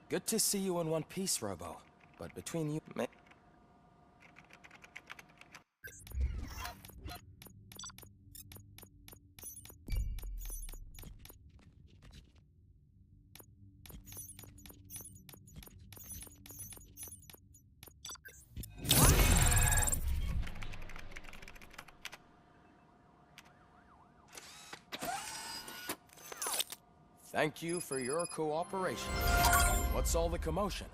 Good to see you in one piece, Robo. But between you... Thank you for your cooperation. What's all the commotion?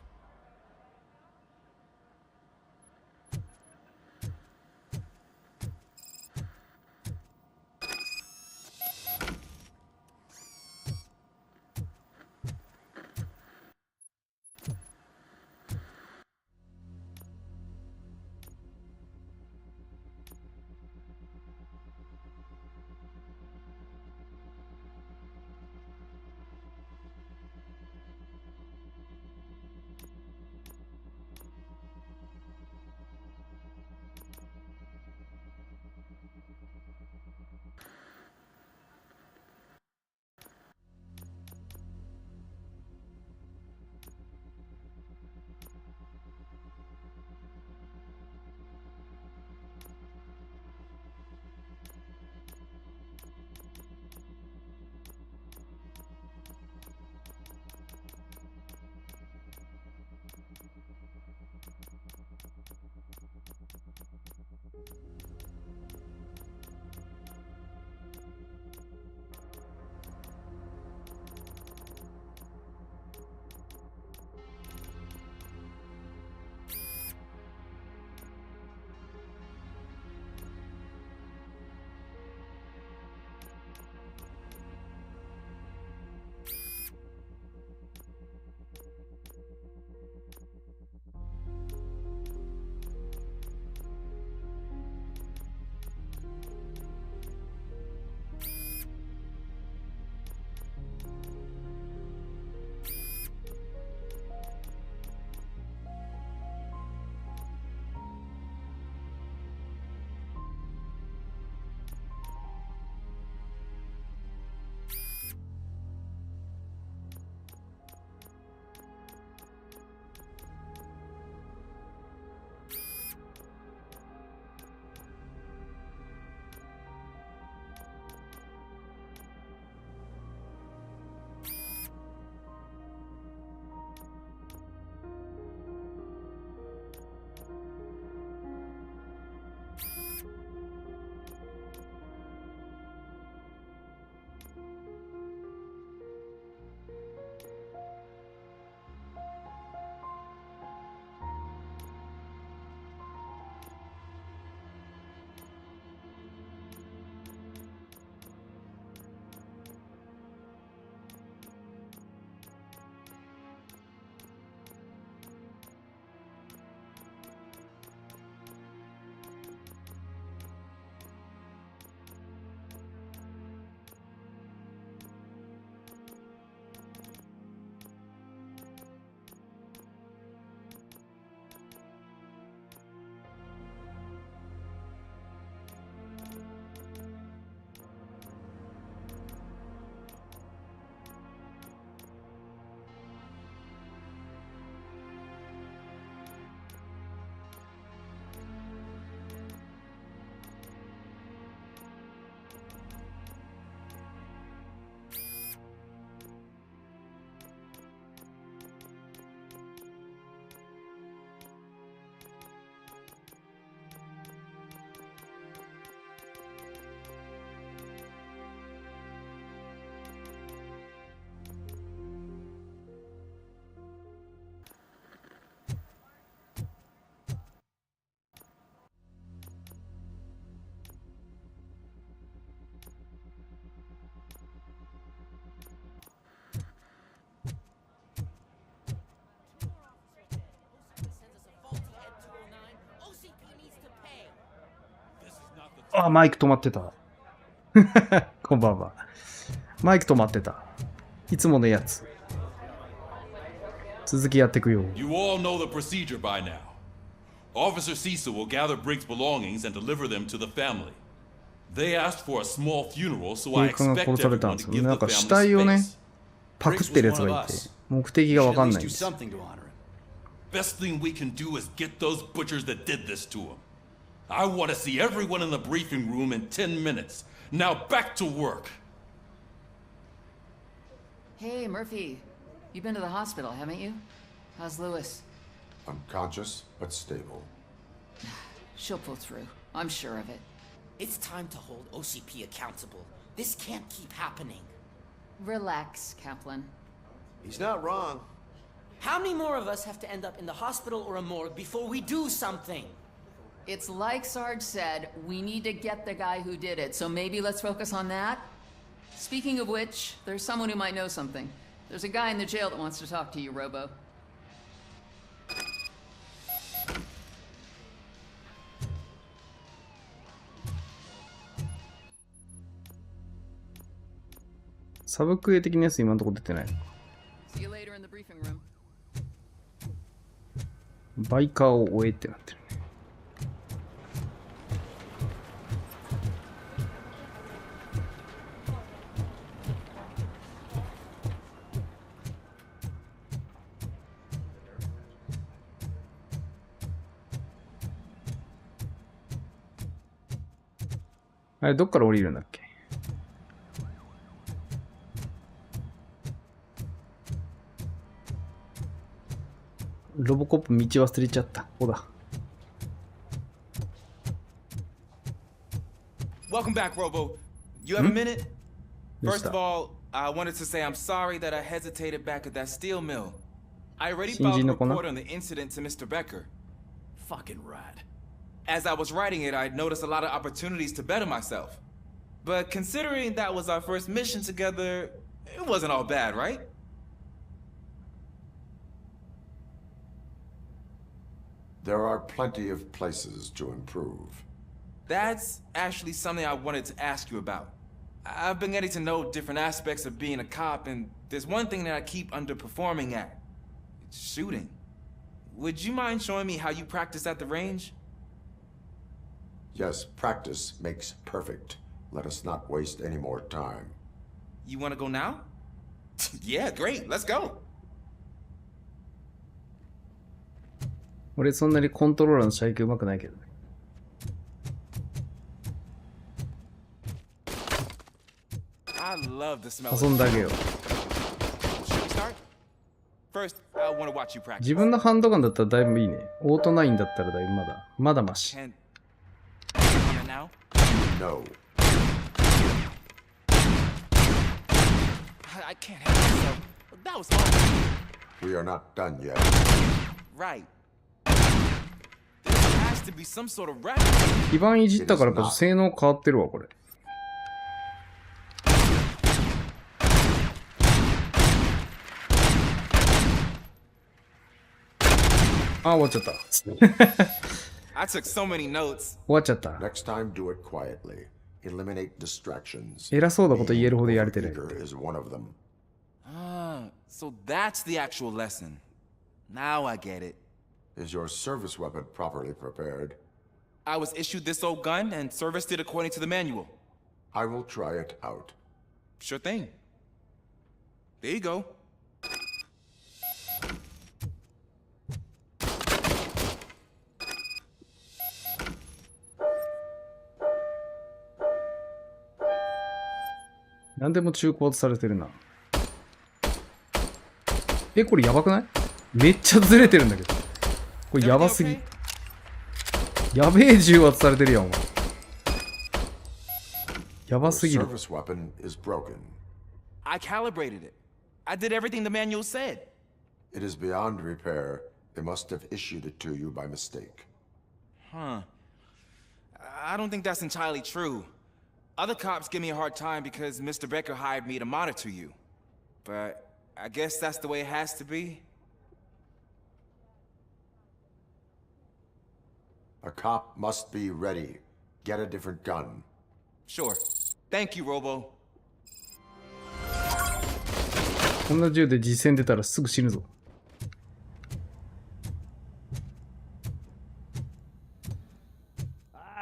あ、マイク止まってた。こんばんは。マイク止まってた。いつものやつ。続きやっていくよ。You all know the procedure by now. Officer Cecil will gather Brink's belongings and deliver them to the family. They asked for a small funeral, so I expect everyone to give the family space. パクってるやつがいて、目的がわかんないんです。Best thing we can do is get those butchers that did this to him. I want to see everyone in the briefing room in 10 minutes. Now back to work. Hey, Murphy. You've been to the hospital, haven't you? How's Lewis? Unconscious, but stable. She'll pull through. I'm sure of it. It's time to hold OCP accountable. This can't keep happening. Relax, Kaplan. He's not wrong. How many more of us have to end up in the hospital or a morgue before we do something? It's like Sarge said, we need to get the guy who did it, so maybe let's focus on that? Speaking of which, there's someone who might know something. There's a guy in the jail that wants to talk to you, Robo.サブクエ的なやつ今のところ出てない。See you later in the briefing room. バイカーを終えってなってるね。あれ、どっから降りるんだっけ？ロボコップ道忘れちゃった。ここだ。Welcome back, Robo. You have a minute? First of all, I wanted to say I'm sorry that I hesitated back at that steel mill. I already filed a report on the incident to Mr. Becker. Fucking rat. As I was writing it, I noticed a lot of opportunities to better myself. But considering that was our first mission together, it wasn't all bad, right? There are plenty of places to improve. That's actually something I wanted to ask you about. I've been getting to know different aspects of being a cop, and there's one thing that I keep underperforming at. It's shooting. Would you mind showing me how you practice at the range? Yes, practice makes perfect. Let us not waste any more time. You want to go now? Yeah, great. Let's go. 俺そんなにコントローラーの射撃うまくないけどね。遊んであげよう。自分のハンドガンだったらだいぶいいね。オート9だったらだいぶまだマシ。No. I can't help myself. That was hard. We are not done yet. Right. There has to be some sort of rap. 基盤いじったからこそ性能変わってるわこれ。あ、終わっちゃった。I took so many notes. 終わっちゃった。 Next time, do it quietly. Eliminate distractions. 偉そうなこと言えるほどやれてる。 is one of them. So that's the actual lesson. Now I get it. Is your service weapon properly prepared? I was issued this old gun and serviced it according to the manual. I will try it out. Sure thing. There you go.何でも中古されてるな。これやばくない？めっちゃずれてるんだけど。これやばすぎ。やべえ重圧されてるやん、お前。やばすぎる。Service weapon is broken. I calibrated it. I did everything the manual said. It is beyond repair. They must have issued it to you by mistake. Huh. I don't think that's entirely true. Other cops give me a hard time because Mr. Becker hired me to monitor you. But I guess that's the way it has to be. A cop must be ready. Get a different gun. Sure. Thank you, Robo. こんな銃で実戦出たらすぐ死ぬぞ。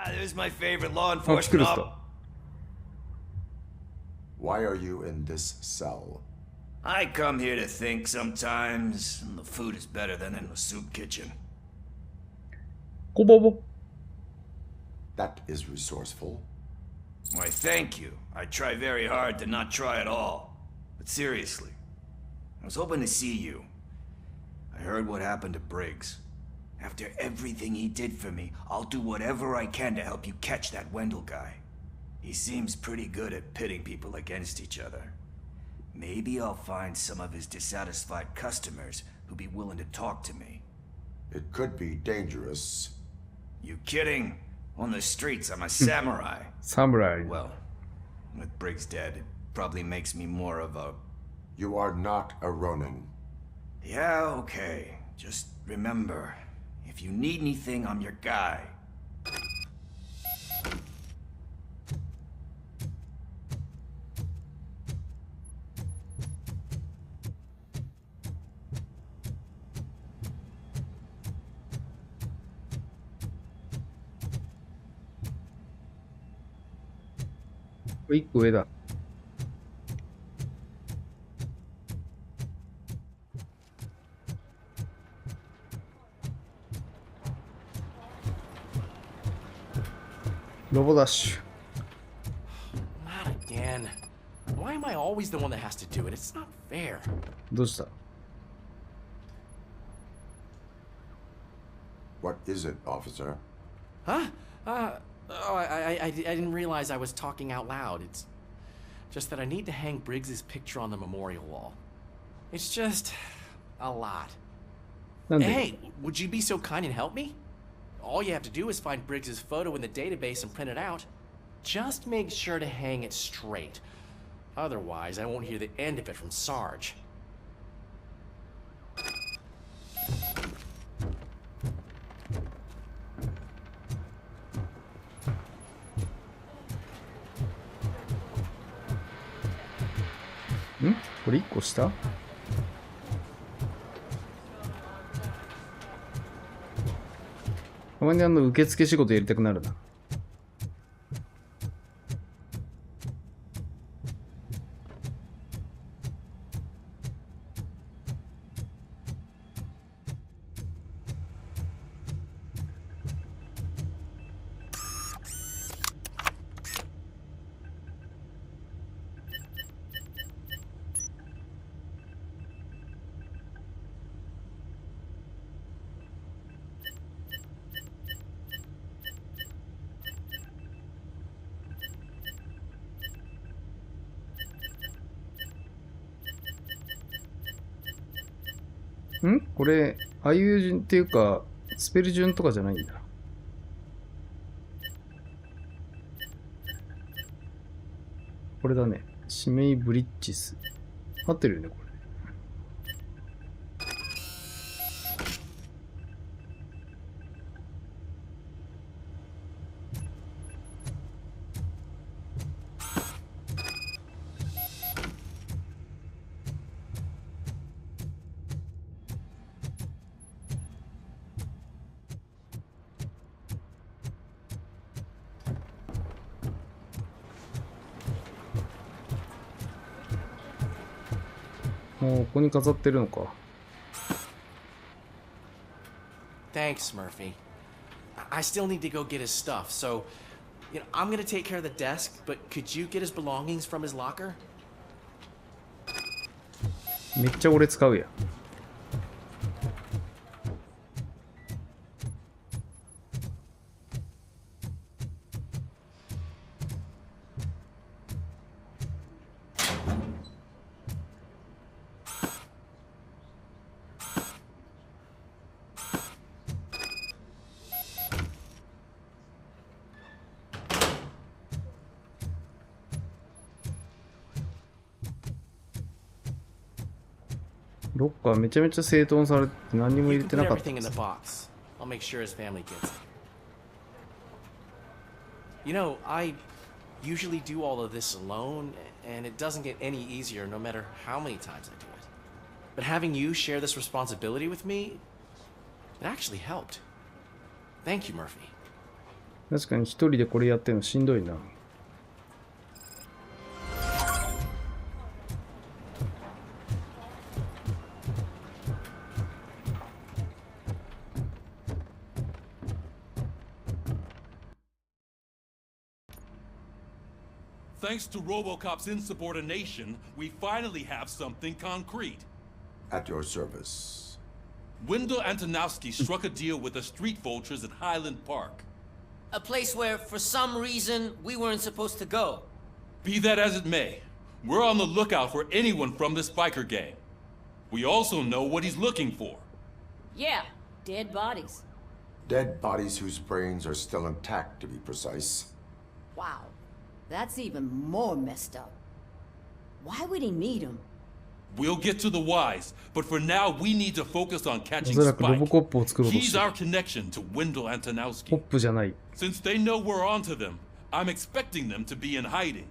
There's my favorite law あ、来るっす enforcement. か。Why are you in this cell? I come here to think sometimes, and the food is better than in the soup kitchen. こぼぼ。 That is resourceful. Why, thank you. I try very hard to not try at all. But seriously, I was hoping to see you. I heard what happened to Briggs. After everything he did for me, I'll do whatever I can to help you catch that Wendell guy. He seems pretty good at pitting people against each other. Maybe I'll find some of his dissatisfied customers who'll be willing to talk to me. It could be dangerous. You kidding? On the streets, I'm a samurai. サムライ。 Well, with Briggs dead, it probably makes me more of a... You are not a Ronin. Yeah, okay. Just remember, if you need anything, I'm your guy. .1個上だ。ロボダッシュ。 Not again. Why am I always the one that has to do it? It's not fair. どうした？ What is it, officer? Huh? I didn't realize I was talking out loud. It's just that I need to hang Briggs's picture on the memorial wall. It's just a lot. なんで？ Hey, would you be so kind and help me? All you have to do is find Briggs's photo in the database and print it out. Just make sure to hang it straight. Otherwise, I won't hear the end of it from Sarge. .ん？これ1個下？たまに受付仕事やりたくなるな。ん？これ、ああいう順っていうか、スペル順とかじゃないんだ。これだね。シメイブリッジス。合ってるよね、これ。もうここに飾ってるのか。Thanks, Murphy. I still need to go get his stuff, so I'm gonna take care of the desk, but could you get his belongings from his locker? めっちゃ俺使うやん。ロッカーめちゃめちゃ整頓されて何にも入 You れ can て put なかった everything で in す the box. I'll make sure his family gets it. I usually do all of this alone, and it doesn't get any easier no matter how many times I do it. But having you share this responsibility with me, it actually helped. Thank you, Murphy. 確かに一人でこれやってるのしんどいな。Thanks to RoboCop's insubordination, we finally have something concrete. At your service. Wendell Antonowski struck a deal with the street vultures at Highland Park. A place where, for some reason, we weren't supposed to go. Be that as it may, we're on the lookout for anyone from this biker gang. We also know what he's looking for. Yeah, dead bodies. Dead bodies whose brains are still intact, to be precise. Wow, that's even more messed up. Why would he need them? We'll get to the whys, but for now we need to focus on お catching そらくロボ Spike. コップを作ろうとし He's てる。 our connection to Wendell ホッ Antonowski. プじゃない。 Since they know we're onto them, I'm expecting them to be in hiding.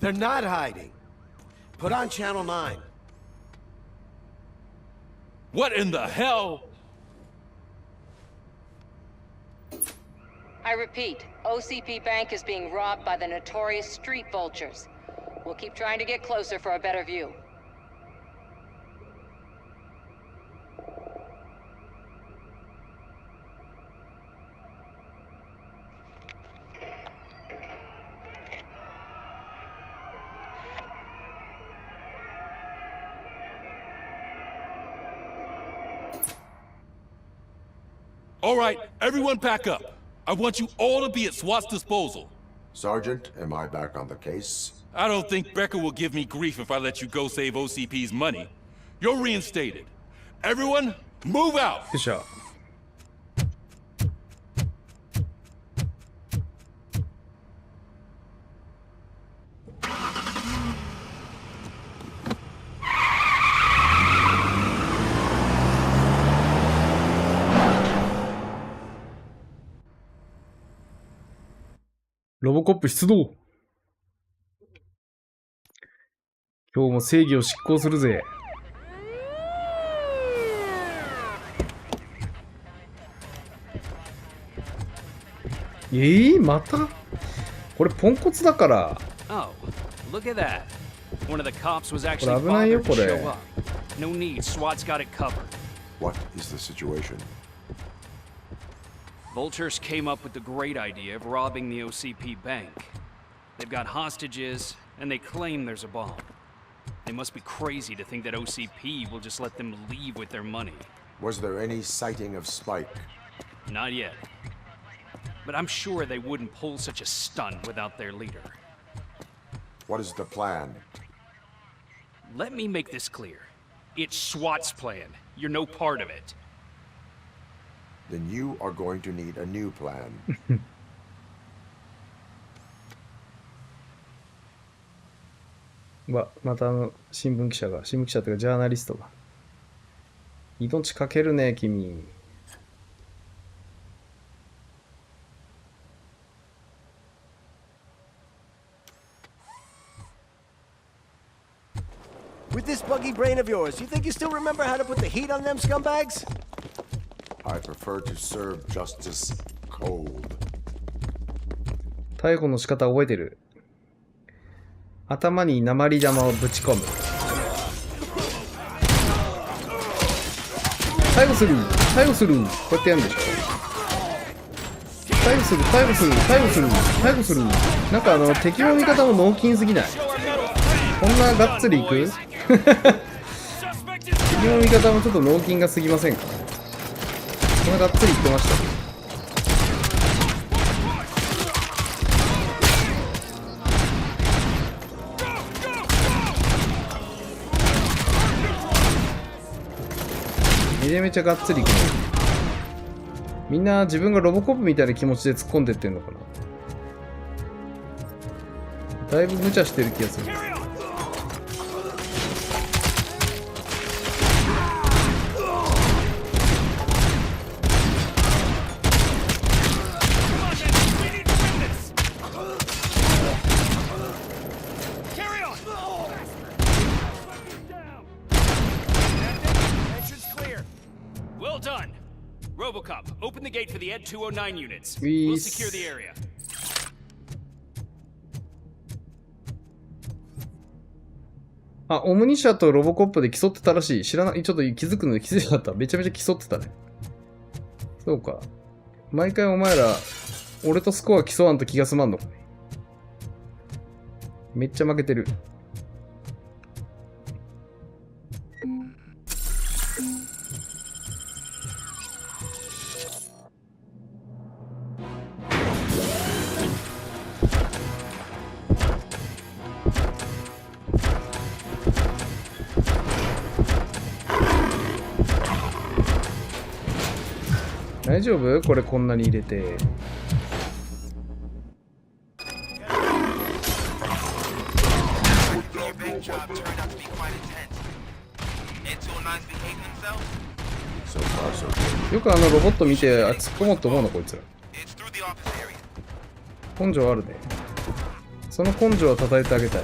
They're not hiding. Put on Channel 9. What in the hell? I repeat, OCP Bank is being robbed by the notorious street vultures. We'll keep trying to get closer for a better view. All right, everyone pack up. I want you all to be at SWAT's disposal. Sergeant, am I back on the case? I don't think Becker will give me grief if I let you go save OCP's money. You're reinstated. Everyone, move out! よっしゃ。ロボコップ出動。今日も正義を執行するぜ。またこれポンコツだから。Oh, look at that. One of the cops was こ actually れ危ないよ bothered こ to れ。 show up. No need, SWAT's got it covered. What is the situation? Vultures came up with the great idea of robbing the OCP bank. They've got hostages, and they claim there's a bomb. They must be crazy to think that OCP will just let them leave with their money. Was there any sighting of Spike? Not yet. But I'm sure they wouldn't pull such a stunt without their leader. What is the plan? Let me make this clear. It's SWAT's plan. You're no part of it. Then you are going to need a new plan. また新聞記者というかジャーナリストが。命かけるね、君。With this buggy brain of yours, you think you still remember how to put the heat on them scumbags? I prefer to serve justice cold. 逮捕の仕方覚えてる。頭に鉛玉をぶち込む。逮捕する逮捕するこうやってやるんでしょ。逮捕する逮捕する逮捕する逮捕する。なんか敵の味方も脳筋すぎない？こんながっつりいく？敵の味方もちょっと脳筋が過ぎませんか？こんながっつりいってました。めちゃめちゃがっつりいくね。みんな自分がロボコップみたいな気持ちで突っ込んでってんのかな。だいぶ無茶してる気がする。Well done. RoboCop, open the gate for the Ed 209 units. We We'll secure the area. あ、オムニ社とロボコップで競ってたらしい。知らない。ちょっと気づくので気づいなかった。めちゃめちゃ競ってたね。そうか。毎回お前ら俺とスコア競わんと気が済まんの。めっちゃ負けてる。大丈夫？これこんなに入れて。よくあのロボット見て、突っ込もうと思うのこいつら。根性あるね。その根性は叩いてあげたい。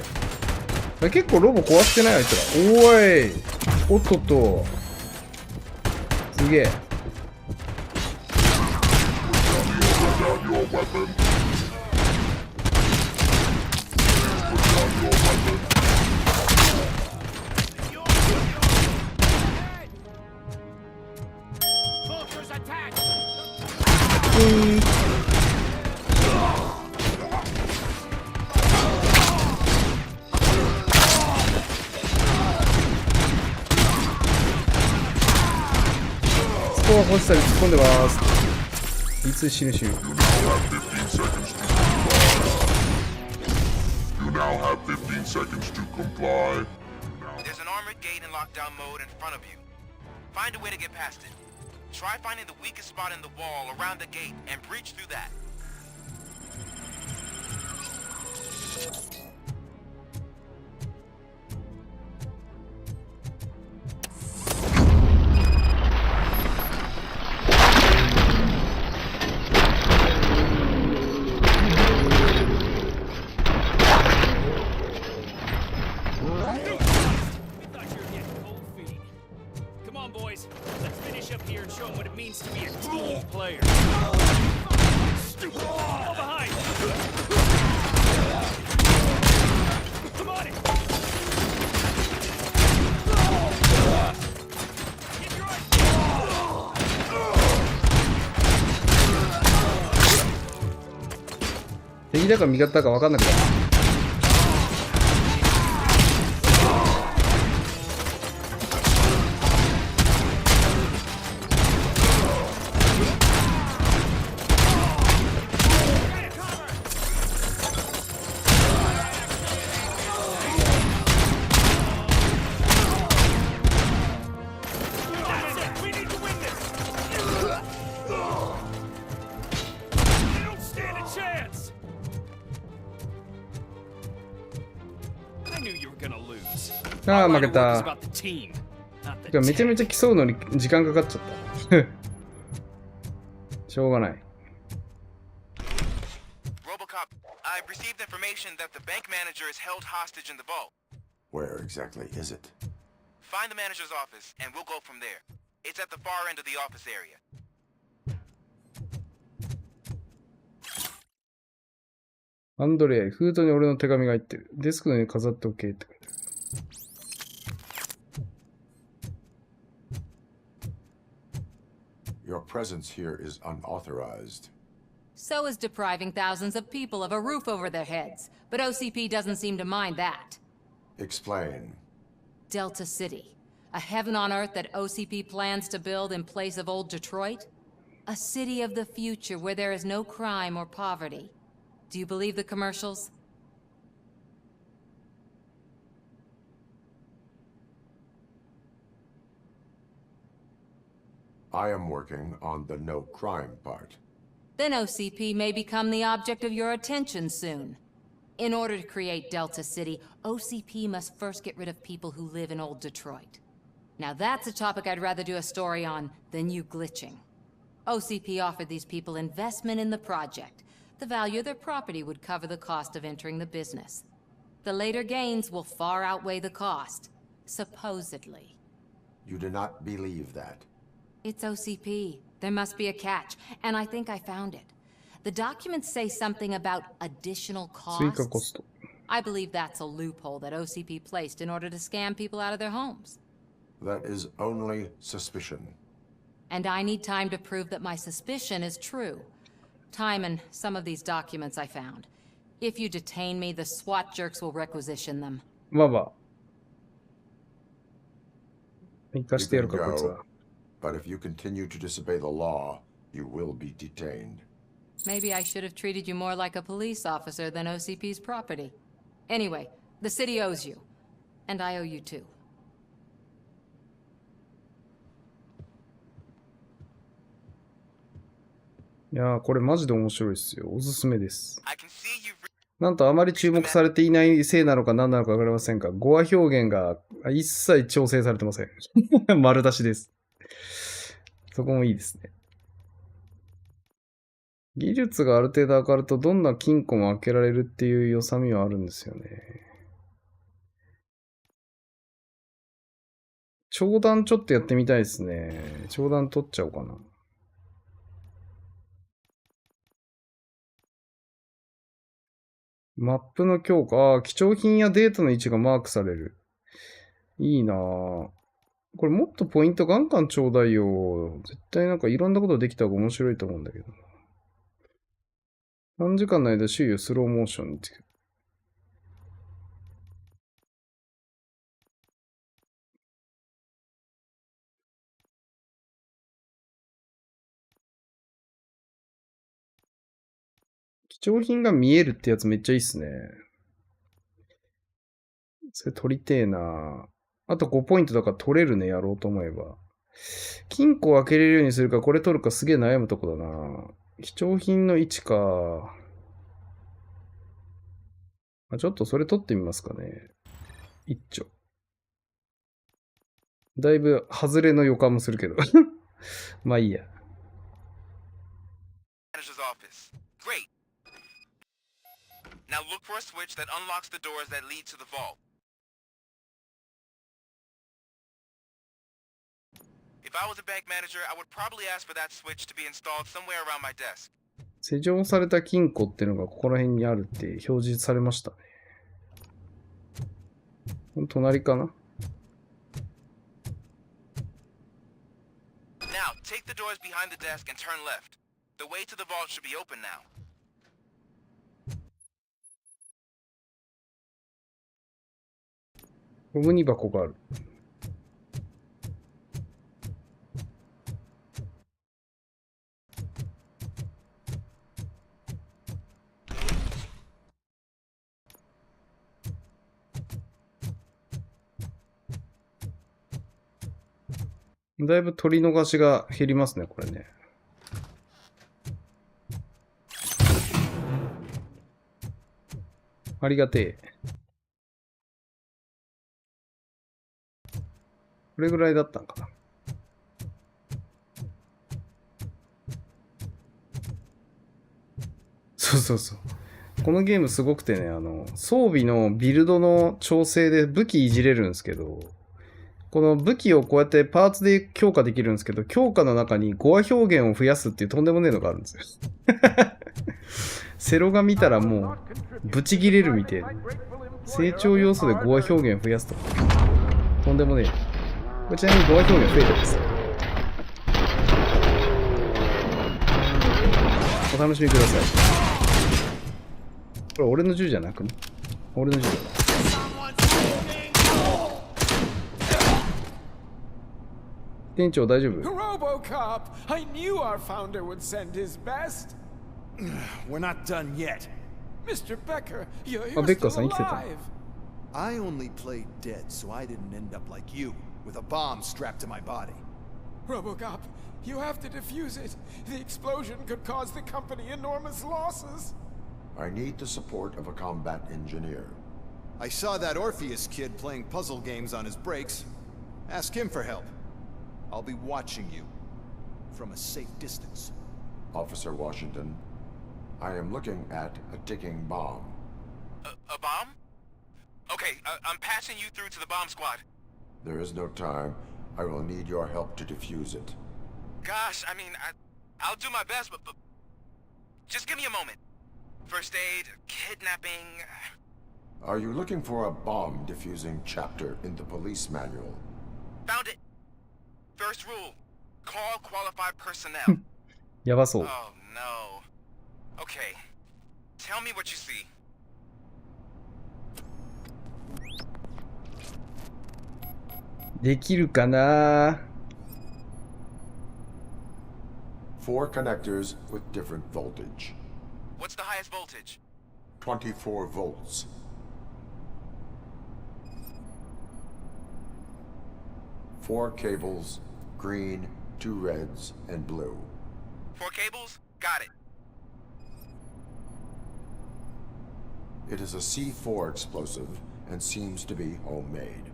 結構ロボ壊してないあいつら。おーい、おっとっと。すげえ。スコア欲しさに突っ込んでます。いつ死ぬし。You now have 15 seconds to comply. There's an armored gate in lockdown mode in front of you. Find a way to get past it. Try finding the weakest spot in the wall around the gate and breach through that. To be a team player. Stupid. Fall behind. Come on in. Get your eyes. 敵だか味方だか分かんなくなる。ああ、負けた。めちゃめちゃ競うのに時間かかっちゃった。しょうがない。RoboCop, I've received information that the bank manager is held hostage in the vault. Where exactly is it? Find the manager's office, and we'll go from there. It's at the far end of the office area. アンドレア、封筒に俺の手紙が入ってる。デスクの上に飾っておけって書いてある。Your presence here is unauthorized. So is depriving thousands of people of a roof over their heads. But OCP doesn't seem to mind that. Explain. Delta City. A heaven on earth that OCP plans to build in place of old Detroit? A city of the future where there is no crime or poverty. Do you believe the commercials? I am working on the no crime part. Then OCP may become the object of your attention soon. In order to create Delta City, OCP must first get rid of people who live in old Detroit. Now that's a topic I'd rather do a story on than you glitching. OCP offered these people investment in the project. The value of their property would cover the cost of entering the business. The later gains will far outweigh the cost, supposedly. You do not believe that? It's OCP. There must be a catch, and I think I found it. The documents say something about additional costs. I believe that's a loophole that OCP placed in order to scam people out of their homes. That is only suspicion. And I need time to prove that my suspicion is true. Time and some of these documents I found. If you detain me, the SWAT jerks will requisition them. まあまあ。生か You してや can るか、こいつ go, は。 but if you continue to disobey the law, you will be detained. Maybe I should have treated you more like a police officer than OCP's property. Anyway, the city owes you. And I owe you too. いやー、これマジで面白いですよ。おすすめです。なんとあまり注目されていないせいなのか何なのかわかりませんが、語話表現が一切調整されてません。丸出しです。そこもいいですね。技術がある程度上がるとどんな金庫も開けられるっていう良さみはあるんですよね。長弾ちょっとやってみたいですね。長弾取っちゃおうかな。マップの強化。貴重品やデータの位置がマークされる。いいなぁ。これもっとポイントガンガンちょうだいよ。絶対なんかいろんなことできた方が面白いと思うんだけど。何時間の間周囲をスローモーションにつける。貴重品が見えるってやつめっちゃいいっすね。それ取りてえな。あと5ポイントだから取れるね、やろうと思えば。金庫を開けれるようにするか、これ取るかすげえ悩むとこだな。貴重品の位置か。ちょっとそれ取ってみますかね。一丁。だいぶ外れの予感もするけど。まあいいや。Now look for a switch that unlocks the doors that lead to the vault. If I was a bank manager, I would probably ask for that switch to be installed somewhere around my desk. 施錠された金庫っていうのがここら辺にあるって表示されましたね。隣かな？ Now, take the doors behind the desk and turn left. The way to the vault should be open now. ゴムに箱がある。だいぶ取り逃しが減りますね、これね。ありがてえ。これぐらいだったんかな。そうそうそう。このゲームすごくてね、装備のビルドの調整で武器いじれるんですけど、この武器をこうやってパーツで強化できるんですけど、強化の中に語話表現を増やすっていうとんでもねえのがあるんですよ。セロが見たらもう、ブチギレるみたいな。成長要素で語話表現を増やすと。とんでもねえ。これちなみに語話表現増えてます。お楽しみください。これ俺の銃じゃなくね。俺の銃だ。店長大丈夫？ RoboCop! I knew our founder would send his best. We're not done yet. Mr. Becker, you're Becker still さん生きてた。alive. I only played dead, so I didn't end up like you, with a bomb strapped to my body. RoboCop, you have to defuse it. The explosion could cause the company enormous losses. I need the support of a combat engineer. I saw that Orpheus kid playing puzzle games on his breaks. Ask him for help. I'll be watching you from a safe distance. Officer Washington, I am looking at a ticking bomb. A bomb? Okay, I'm passing you through to the bomb squad. There is no time. I will need your help to defuse it. Gosh, I mean, I'll do my best, but just give me a moment. First aid, kidnapping... Are you looking for a bomb defusing chapter in the police manual? Found it. First rule, call qualified personnel. やばそう。Oh no. Okay. Tell me what you see. できるかな。 4 connectors with different voltage. What's the highest voltage? 24 volts. 4 cables, green, 2 reds, and blue. 4 cables? Got it. It is a C4 explosive and seems to be homemade.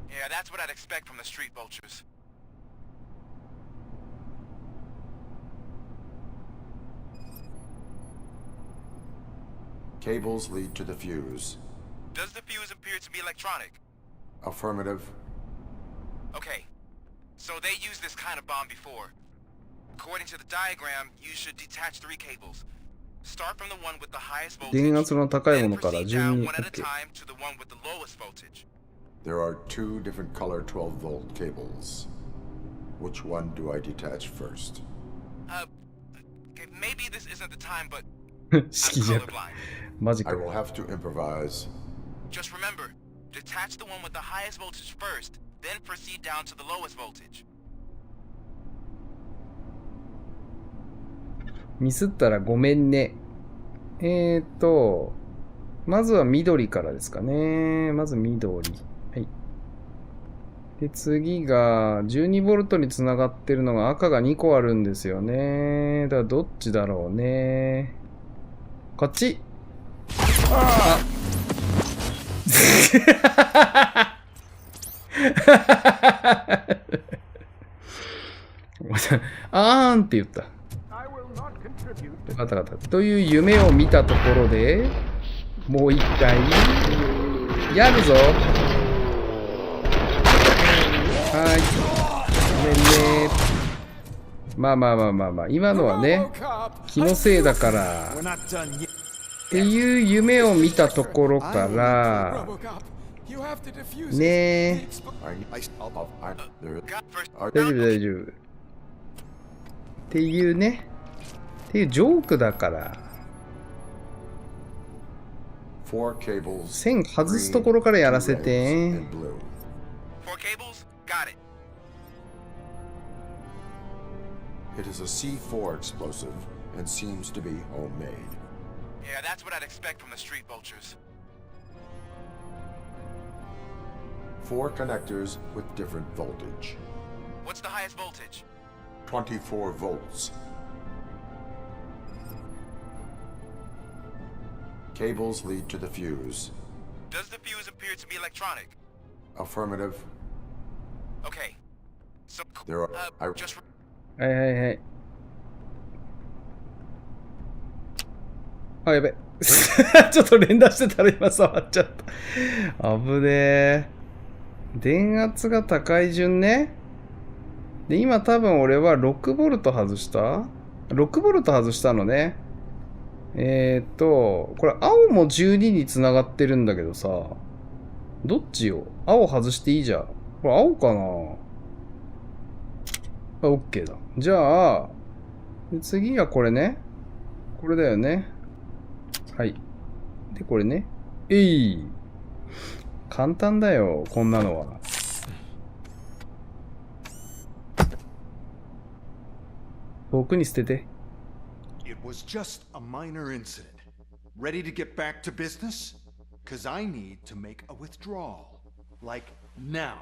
Yeah, that's what I'd expect from the street vultures. Cables lead to the fuse. Does the fuse appear to be electronic? Affirmative. Okay. So they used this kind of bomb before. According to the diagram, you should detach 3 cables. Start from the one with the highest voltage, 電圧の高いもの then から proceed 順 down に one at a OK。 time to the one with the lowest voltage. There are 2 different color 12-volt cables. Which one do I detach first? Okay, maybe this isn't the time, but 式じゃん。マジか I。will have to improvise. just remember, detach the one with the highest voltage first, then proceed down to the lowest voltage. ミスったらごめんね。まずは緑からですかね。まず緑。はい。で、次が、12ボルトにつながってるのが赤が2個あるんですよね。だからどっちだろうね。こっち。ああーんって言った。よかったよかった。という夢を見たところで、もう一回、やるぞ。はい。ごめんね。まあまあまあまあまあ、今のはね、気のせいだから、っていう夢を見たところから、ねえ。大丈夫大丈夫。っていうね。っていうジョークだから。線外すところからやらせて。It is a C4 explosive and seems to be homemade. Yeah, that's what I'd expect from the street vultures. 4 connectors with different voltage. What's the highest voltage? 24 volts. Cables lead to the fuse. Does the fuse appear to be electronic? Affirmative. Okay. So, There are. just はいはいはい。あ、やべ。ちょっと連打してたら今触っちゃった。危ねえ。電圧が高い順ね。で、今多分俺は6ボルト外した ?6 ボルト外したのね。これ青も12につながってるんだけどさ。どっちよ？青外していいじゃん。これ青かな？あ、OK だ。じゃあ、次はこれね。これだよね。はい。で、これね。簡単だよ、こんなのは。遠くに捨てて。It was just a minor incident. Ready to get back to business? Cause I need to make a withdrawal. Like now.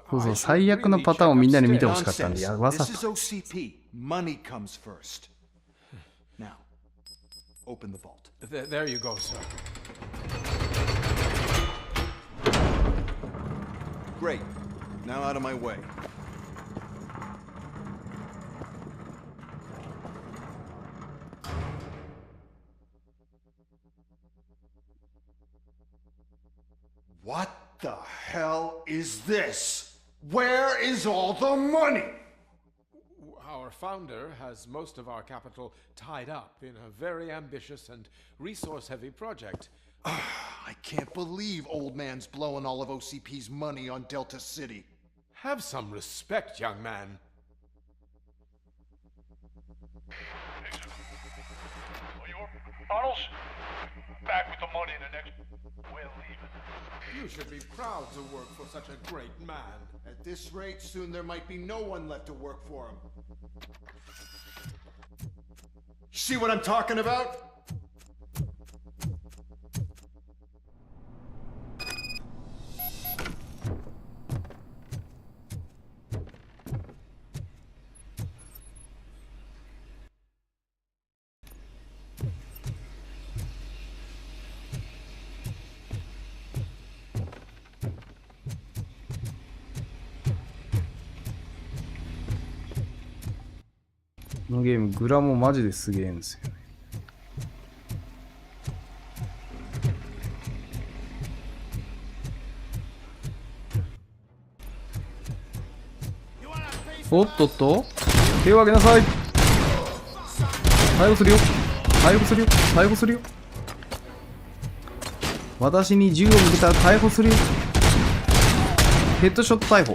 そうそう、最悪のパターンをみんなに見てほしかったんで、わざと。This is OCP. Money comes first. Now, open the vault. There you go, sir. Great. Now out of my way. What the hell is this? Where is all the money? Our founder has most of our capital tied up in a very ambitious and resource-heavy project. I can't believe old man's blowing all of OCP's money on Delta City. Have some respect, young man. Connells? Back with the money in the next... We're leaving. You should be proud to work for such a great man. At this rate, soon there might be no one left to work for him. See what I'm talking about? このゲームグラもマジですげえんですよね。おっとっと、手を挙げなさい。逮捕するよ、逮捕するよ、逮捕するよ。私に銃を向けたら逮捕するよ。ヘッドショット逮捕。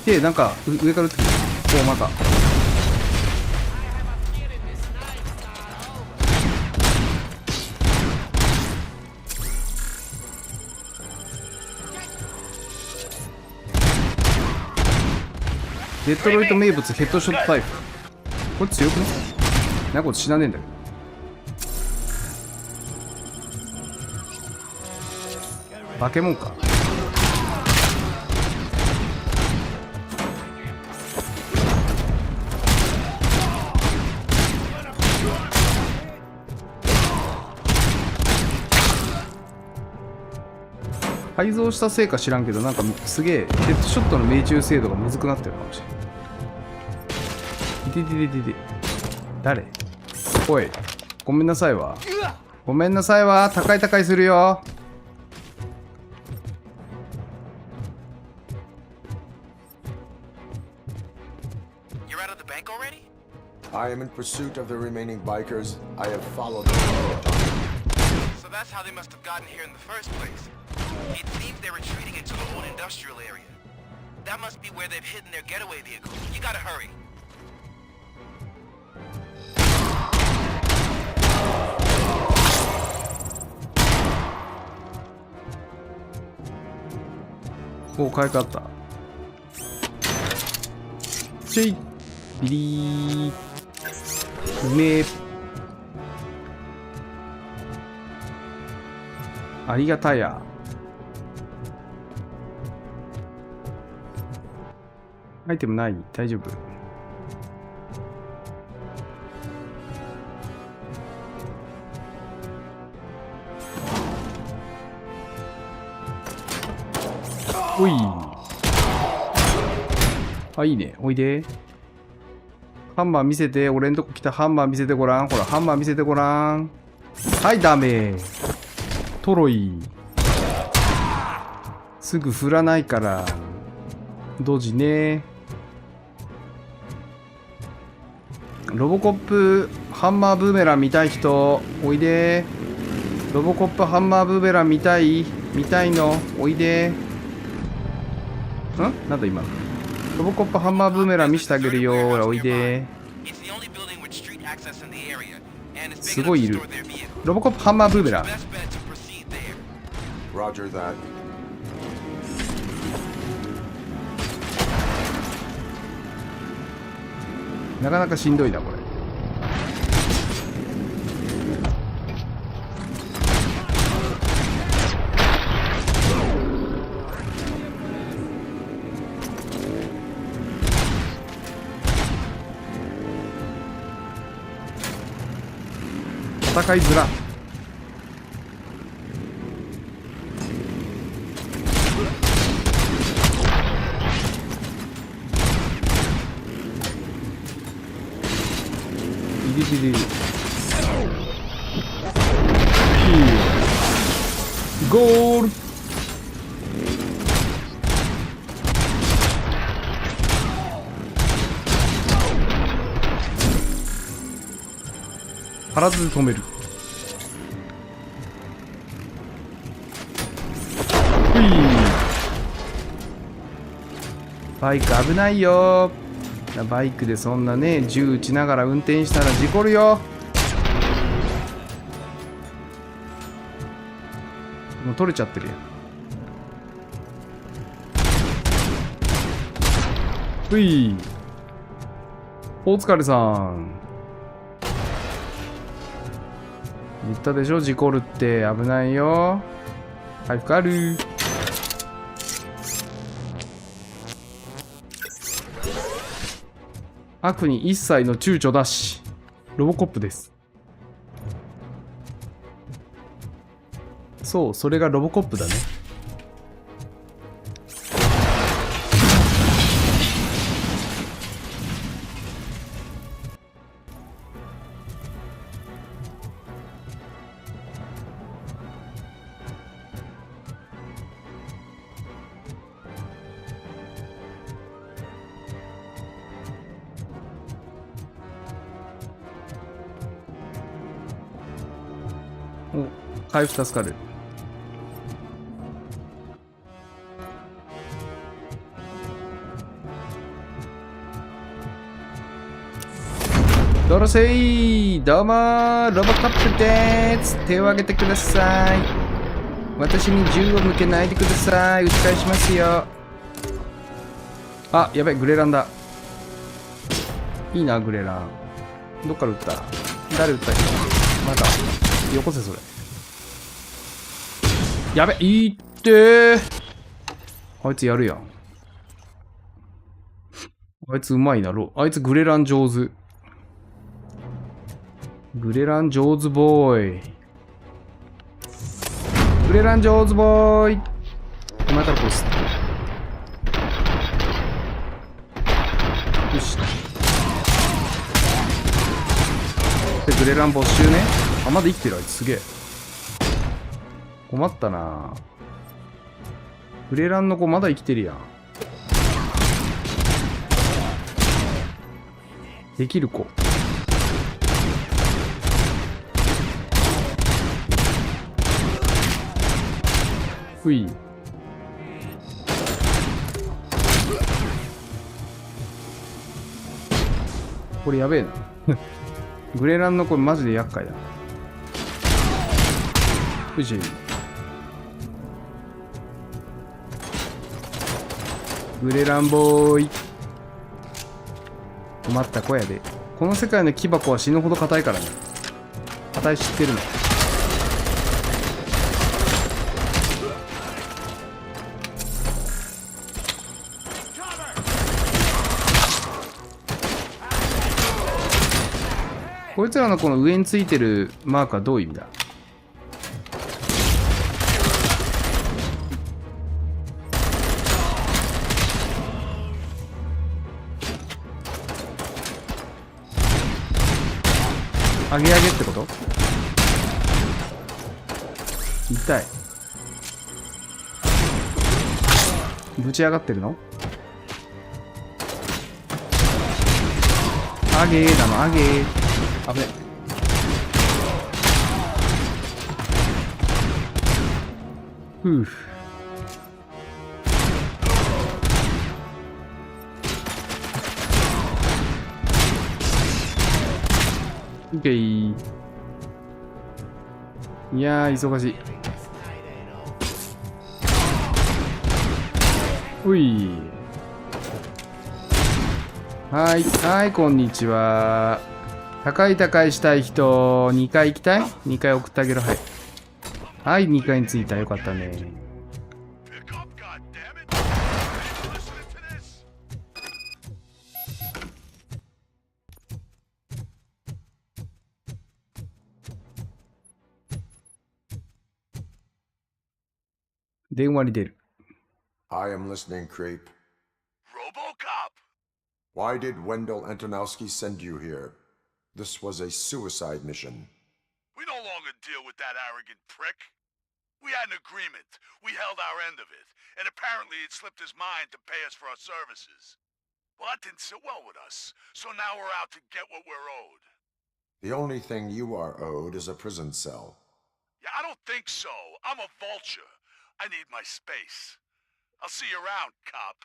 で、なんか上から撃ってくる。おお、また。デトロイト名物ヘッドショットタイプ。これ強くね？なんかこれ死なねえんだけど。化け物か。改造したせいか知らんけど、なんかすげえヘッドショットの命中精度がむずくなってるかもしれない。いててててて。誰？おい、ごめんなさいわ。ごめんなさいわ。高い高いするよ。I am in pursuit of the remaining bikers. I have followed them. So that's how they must have gotten here in the first place. It seems they're retreating into the old industrial area. That must be where they've hidden their getaway vehicle. You gotta hurry.お、買い替わった。チェイビリーうめえ。ありがたや。アイテムない？大丈夫？おい。あ、いいね。おいで。ハンマー見せて。俺んとこ来たハンマー見せてごらん。ほら、ハンマー見せてごらん。はい、ダメ。トロイ。すぐ振らないから。ドジね。ロボコップハンマーブーメラン見たい人おいで。ロボコップハンマーブーメラン見たいのおいで。なんだ今の。ロボコップハンマーブーメラン見せてあげるよ。ほらおいで。すごいいる。ロボコップハンマーブーメラン。Roger that. なかなかしんどいなこれ。戦いづら。ゴール。張らずで止める。バイク危ないよ。バイクでそんなね銃撃ちながら運転したら事故るよ。もう取れちゃってるやん。ふい、お疲れさん。言ったでしょ、事故るって危ないよ。回復ある。悪に一切の躊躇なし。ロボコップです。そう、それがロボコップだね。お、回復助かる。どうせい、どうもー、ロボカップでーす。手を挙げてください。私に銃を向けないでください。撃ち返しますよ。あ、やべ、グレランだ。いいな、グレラン。どっから撃った？誰撃った人？まだよこせ、それ。やべ、いってー。あいつやるやん。あいつうまいな、あいつグレラン上手。グレラン上手ボーイ。グレラン上手ボーイ。お前からこうす。よし。で、グレラン没収ね。あ、まだ生きてる、あいつすげえ。困ったな。グレランの子まだ生きてるやん。できる子。ふい。これやべえな。グレランの子マジで厄介だ。ふし。グレランボーイ。困った子やで。この世界の木箱は死ぬほど硬いからね。硬い知ってるの。こいつらのこの上についてるマークはどういう意味だ？上げ上げってこと？痛い。ぶち上がってるの？上げだの、上げ。危ね。ふう。オッケー。いやー、忙しい。うい。はい、はい、こんにちは。高いしたい人、2階行きたい？ 2 階送ってあげる。はい。はい、2階に着いた。よかったね。電話に出る。I am listening, creep. RoboCop! Why did Wendell Antonowski send you here? This was a suicide mission. We no longer deal with that arrogant prick. We had an agreement. We held our end of it. And apparently it slipped his mind to pay us for our services. Well, that didn't sit well with us. So now we're out to get what we're owed. The only thing you are owed is a prison cell. Yeah, I don't think so. I'm a vulture. I need my space. I'll see you around, cop.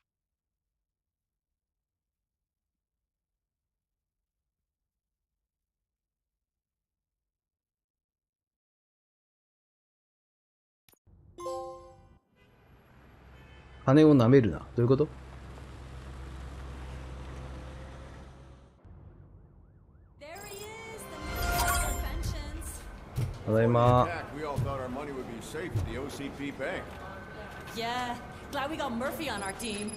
羽を舐めるな。どういうこと？ただいま。 We all thought our money would be safe at the OCP bank. Yeah, glad we got Murphy on our team.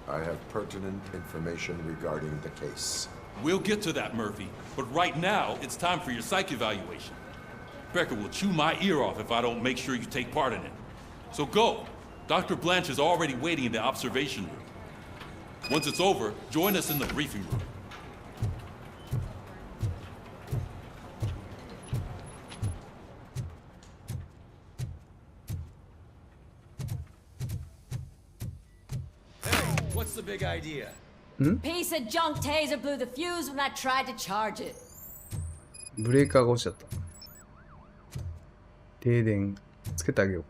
I have pertinent information regarding the case. We'll get to that, Murphy. But right now, it's time for your psych evaluation. Becker will chew my ear off if I don't make sure you take part in it. So go. Dr. Blanche is already waiting in the observation room. Once it's over, join us in the briefing room. What's the big idea? Piece of junk taser blew the fuse when I tried to charge it. ブレーカーが落ちちゃった。停電つけてあげようか。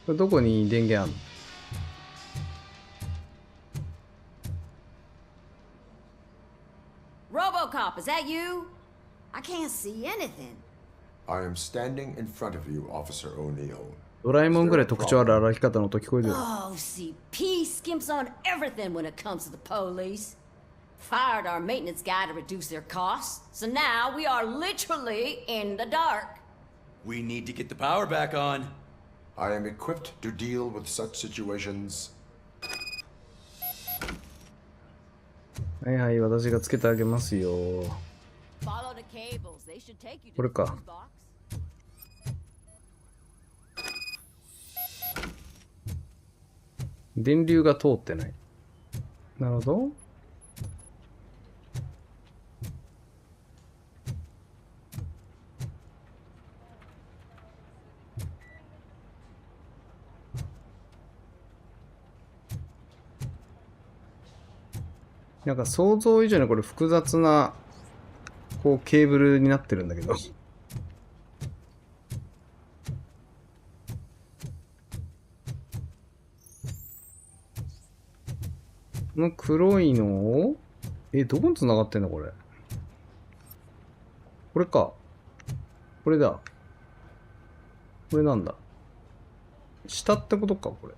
これどこに電源あるの？ RoboCop, is that you? I can't see anything. I am standing in front of you, Officer O'Neill. ドラえもんぐらい特徴ある歩き方の音聞こえてる。OCP skimps on everything when it comes to the police. Fired our maintenance guy to reduce their costs, so now we are literally in the dark. We need to get the power back on. I am equipped to deal with such situations. はいはい、私がつけてあげますよ。Follow the cables. They should take you to これか。電流が通ってない。なるほど。なんか想像以上にこれ複雑なこうケーブルになってるんだけど。この黒いのをどこに繋がってんのこれ。これか。これだ。これなんだ。下ってことか、これ。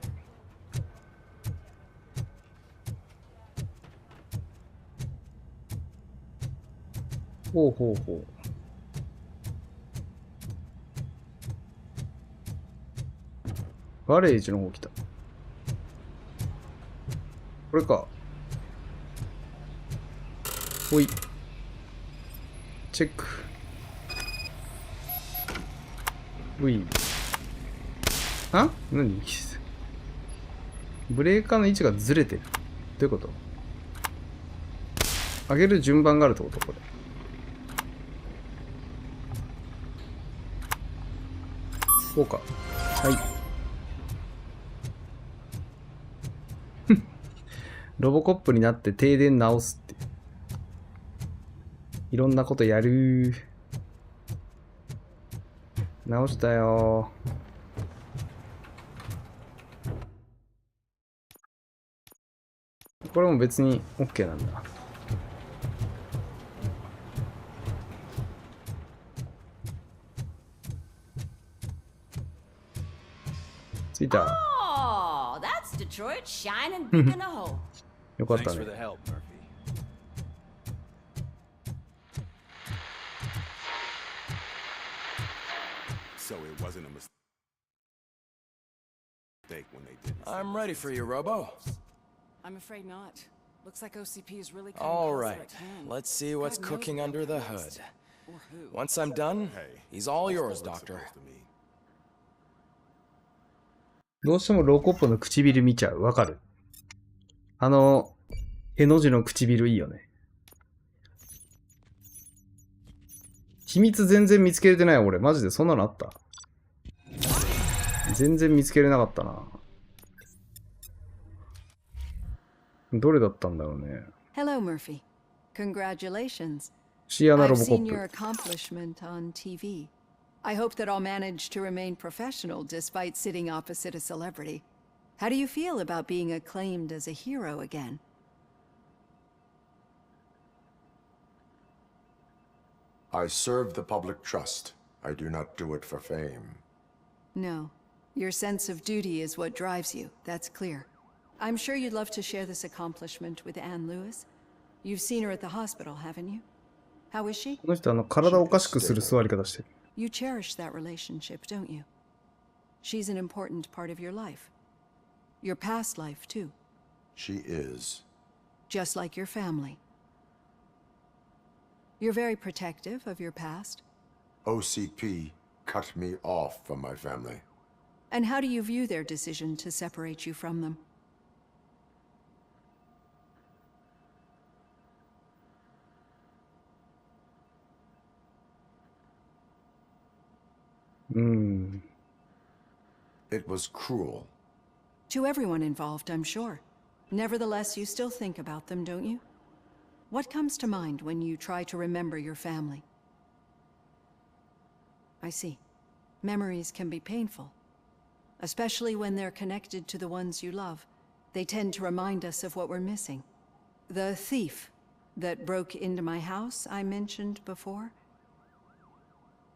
ほうほうほう。ガレージの方来た。これか。ほい。チェック。ほい。あ？何？ブレーカーの位置がずれてる。どういうこと？上げる順番があるってことこれ。こうか。はい。ロボコップになって停電直すって。いろんなことやる。直したよ。これも別に OK なんだ。着いた。Oh, that's Detroit shining big in a hole. よかった Thanks ね。 for the help, Murphy. So it wasn't a mistake when they did. I'm ready for you, Robo. I'm afraid not. Looks like OCP is really All right, let's see what's cooking under the hood. Once I'm done, he's all yours, Doctor. どうしてもローコップの唇見ちゃう。わかる。への字の唇いいよね。秘密全然見つけれてない俺。マジでそんなのあった？全然見つけれなかったな。どれだったんだろうね。Hello, Murphy. Congratulations. シアナロ I've ボコ seen ッ your プ。 accomplishment on TV. I hope that I'll manage to remain professional despite sitting opposite a celebrity. How do you feel about being acclaimed as a hero again? I serve the public trust. I do not do it for fame. No. Your sense of duty is what drives you, that's clear. I'm sure you'd love to share this accomplishment with Anne Lewis. You've seen her at the hospital, haven't you? How is she? この人体をおかしくする座り方してる。You cherish that relationship, don't you? She's an important part of your life. Your past life, too. She is. Just like your family. You're very protective of your past. OCP cut me off from my family. And how do you view their decision to separate you from them? It was cruel. To everyone involved, I'm sure. Nevertheless, you still think about them, don't you? What comes to mind when you try to remember your family? I see. Memories can be painful. Especially when they're connected to the ones you love. They tend to remind us of what we're missing. The thief that broke into my house I mentioned before?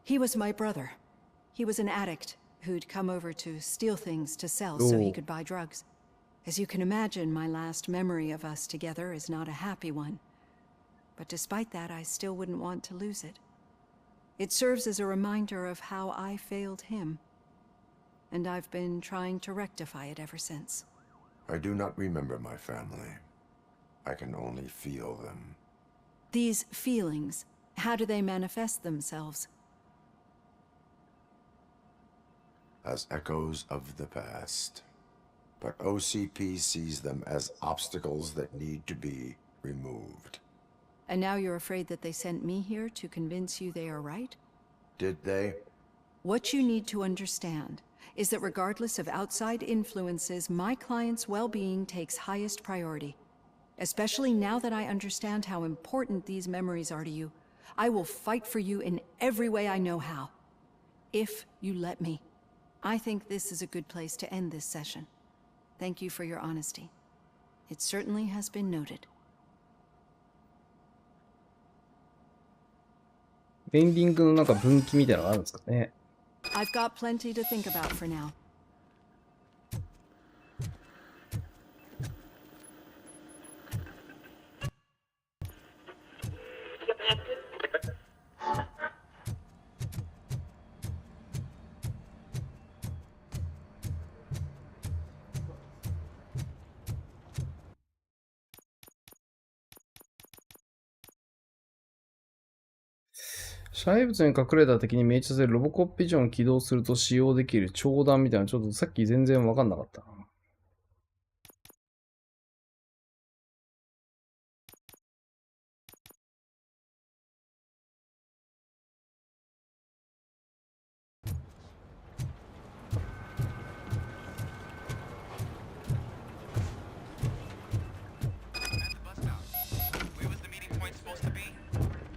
He was my brother. He was an addict who'd come over to steal things to sell so he could buy drugs. As you can imagine, my last memory of us together is not a happy one. But despite that, I still wouldn't want to lose it. It serves as a reminder of how I failed him. And I've been trying to rectify it ever since. I do not remember my family. I can only feel them. These feelings, how do they manifest themselves? As echoes of the past. But OCP sees them as obstacles that need to be removed. And now you're afraid that they sent me here to convince you they are right? Did they? What you need to understand is that regardless of outside influences, my client's well-being takes highest priority. Especially now that I understand how important these memories are to you, I will fight for you in every way I know how. If you let me. I think this is a good place to end this session. Thank you for your honesty. It certainly has been noted. エンディングのなんか分岐みたいなのがあるんですかね。I've got plenty to think about for now.「遮蔽物に隠れた敵に命中されるロボコップビジョンを起動すると使用できる長弾」みたいな、ちょっとさっき全然わかんなかったな。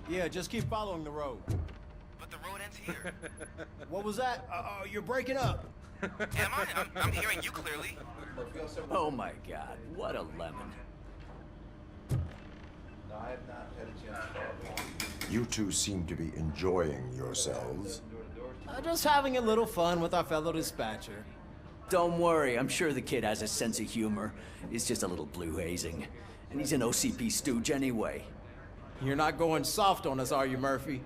Yeah, just keep following the road. But the road ends here. What was that? You're breaking up. Am I? I'm hearing you clearly. Oh my god, what a lemon. You two seem to be enjoying yourselves. Just having a little fun with our fellow dispatcher. Don't worry, I'm sure the kid has a sense of humor. It's just a little blue hazing. And he's an OCP stooge anyway. You're not going soft on us, are you, Murphy?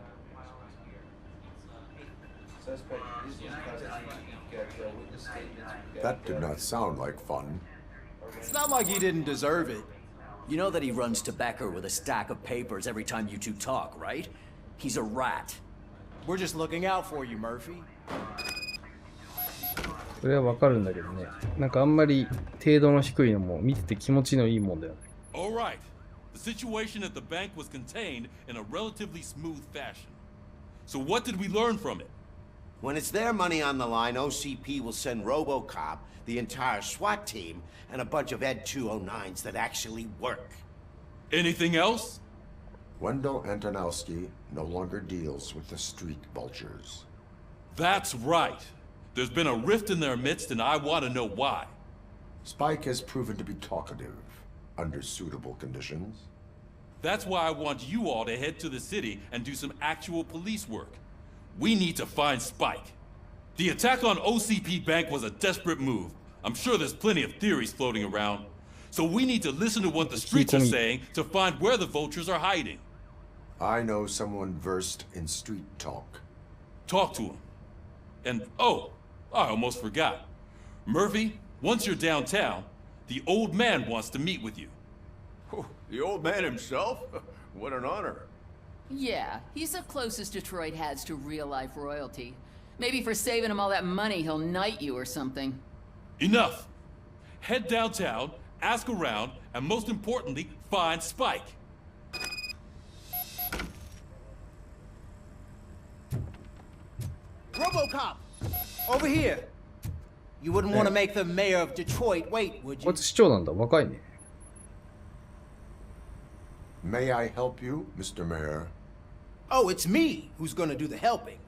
That did not sound like fun. It's not like he didn't deserve it. You know that he runs to Becker with a stack of papers every time you two talk, right? He's a rat. We're just looking out for you, Murphy. それはわかるんだけどね。なんかあんまり程度の低いのも見てて気持ちのいいもんだよね。All right. The situation at the bank was contained in a relatively smooth fashion. So what did we learn from it? When it's their money on the line, OCP will send RoboCop, the entire SWAT team, and a bunch of Ed 209s that actually work. Anything else? Wendell Antonowski no longer deals with the street vultures. That's right. There's been a rift in their midst, and I want to know why. Spike has proven to be talkative under suitable That's why I want you all to head to the city and do some actual police work. We need to find Spike. The attack on OCP Bank was a desperate move. I'm sure there's plenty of theories floating around. So we need to listen to what the streets are saying to find where the vultures are hiding. I know someone versed in street talk. Talk to him. And, oh, I almost forgot. Murphy, once you're downtown, the old man wants to meet with you. Oh, the old man himself? What an honor. Yeah, he's the closest Detroit has to real-life royalty. Maybe for saving him all that money, he'll knight you or something. Enough! Head downtown, ask around, and most importantly, find Spike. RoboCop! Over here! You wouldn't want to make the mayor of Detroit wait, would you? こいつ市長なんだ。若いね。May I help you, Mr. Mayor? Oh, it's me who's gonna do the helping.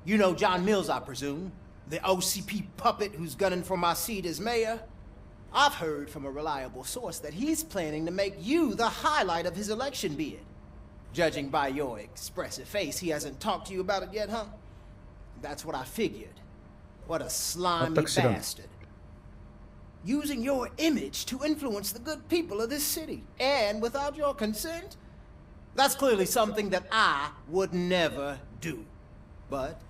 You know John Mills, I presume? The OCP puppet who's gunning for my seat as mayor? I've heard from a reliable source that he's planning to make you the highlight of his election bid. Judging by your expressive face, he hasn't talked to you about it yet, huh? That's what I figured. What a slimy bastard. Using your image to influence the good people of this city, and without your consent? That's clearly something that I would never do. But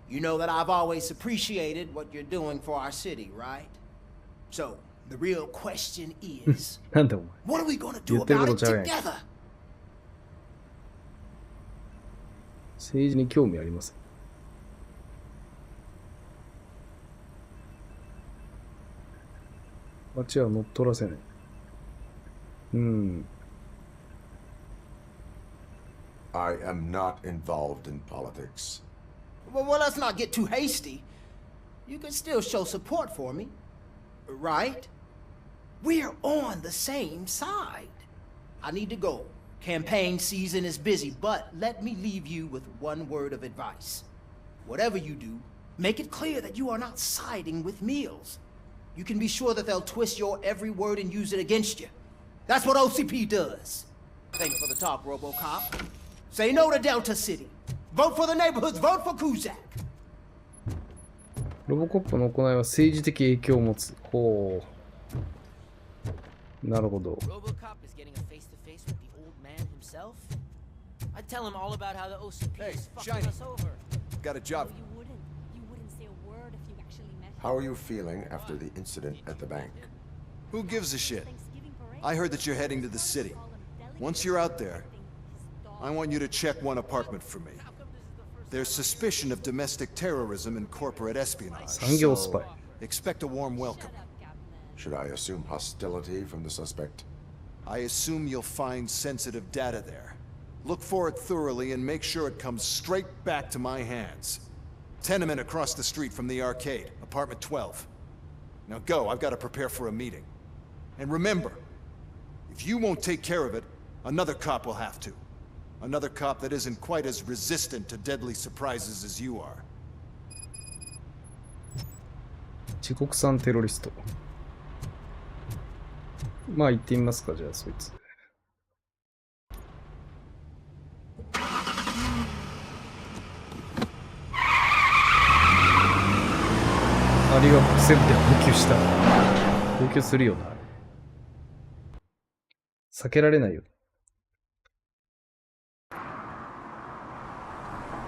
you know that I've always appreciated what you're doing for our city, right? So, the real question is, what are we gonna do about it together? 政治に興味ありません。街は乗っ取らせない。I am not involved in politics. Well, let's not get too hasty. You can still show support for me, right? We're on the same side. I need to go. Campaign season is busy, but let me leave you with one word of advice. Whatever you do, make it clear that you are not siding with Mills. You can be sure that they'll twist your every word and use it against you. That's what OCP does. Thanks for the talk, RoboCop. Say no to Delta City. Vote for the neighborhoods. Vote for Kuzak. ロボコップの行いは政治的影響を持つ。ほう。なるほど。RoboCop is getting a face-to-face with the old man himself. I tell him all about how the OCP is fucking us over. Got a job. How are you feeling after the incident at the bank? Who gives a shit? I heard that you're heading to the city. Once you're out there, I want you to check one apartment for me. There's suspicion of domestic terrorism and corporate espionage. So expect a warm welcome. Should I assume hostility from the suspect? I assume you'll find sensitive data there. Look for it thoroughly and make sure it comes straight back to my hands. Tenement across the street from the arcade, apartment 12. Now go, I've got to prepare for a meeting. And remember, if you won't take care of it, another cop will have to. Another cop that isn't quite as resistant to deadly surprises as you are. 自国産テロリスト。まあ行ってみますか、じゃあそいつ。ありがとう、セブで補給した。補給するよな。避けられないよ。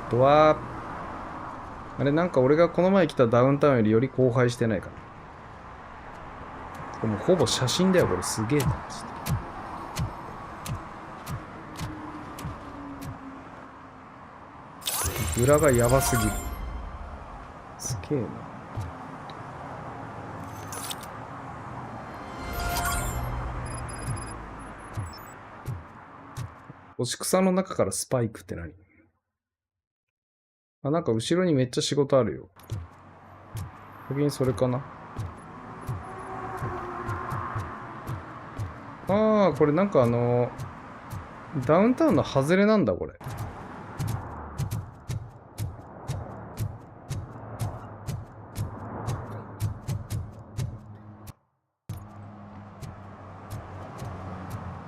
ドアあれ、なんか俺がこの前来たダウンタウンよりより荒廃してないかな。もうほぼ写真だよ、これ。すげえな。裏がやばすぎる。すげえな。干し草の中からスパイクって何？あ、なんか後ろにめっちゃ仕事あるよ。先にそれかな。ああ、これなんかダウンタウンの外れなんだ、これ。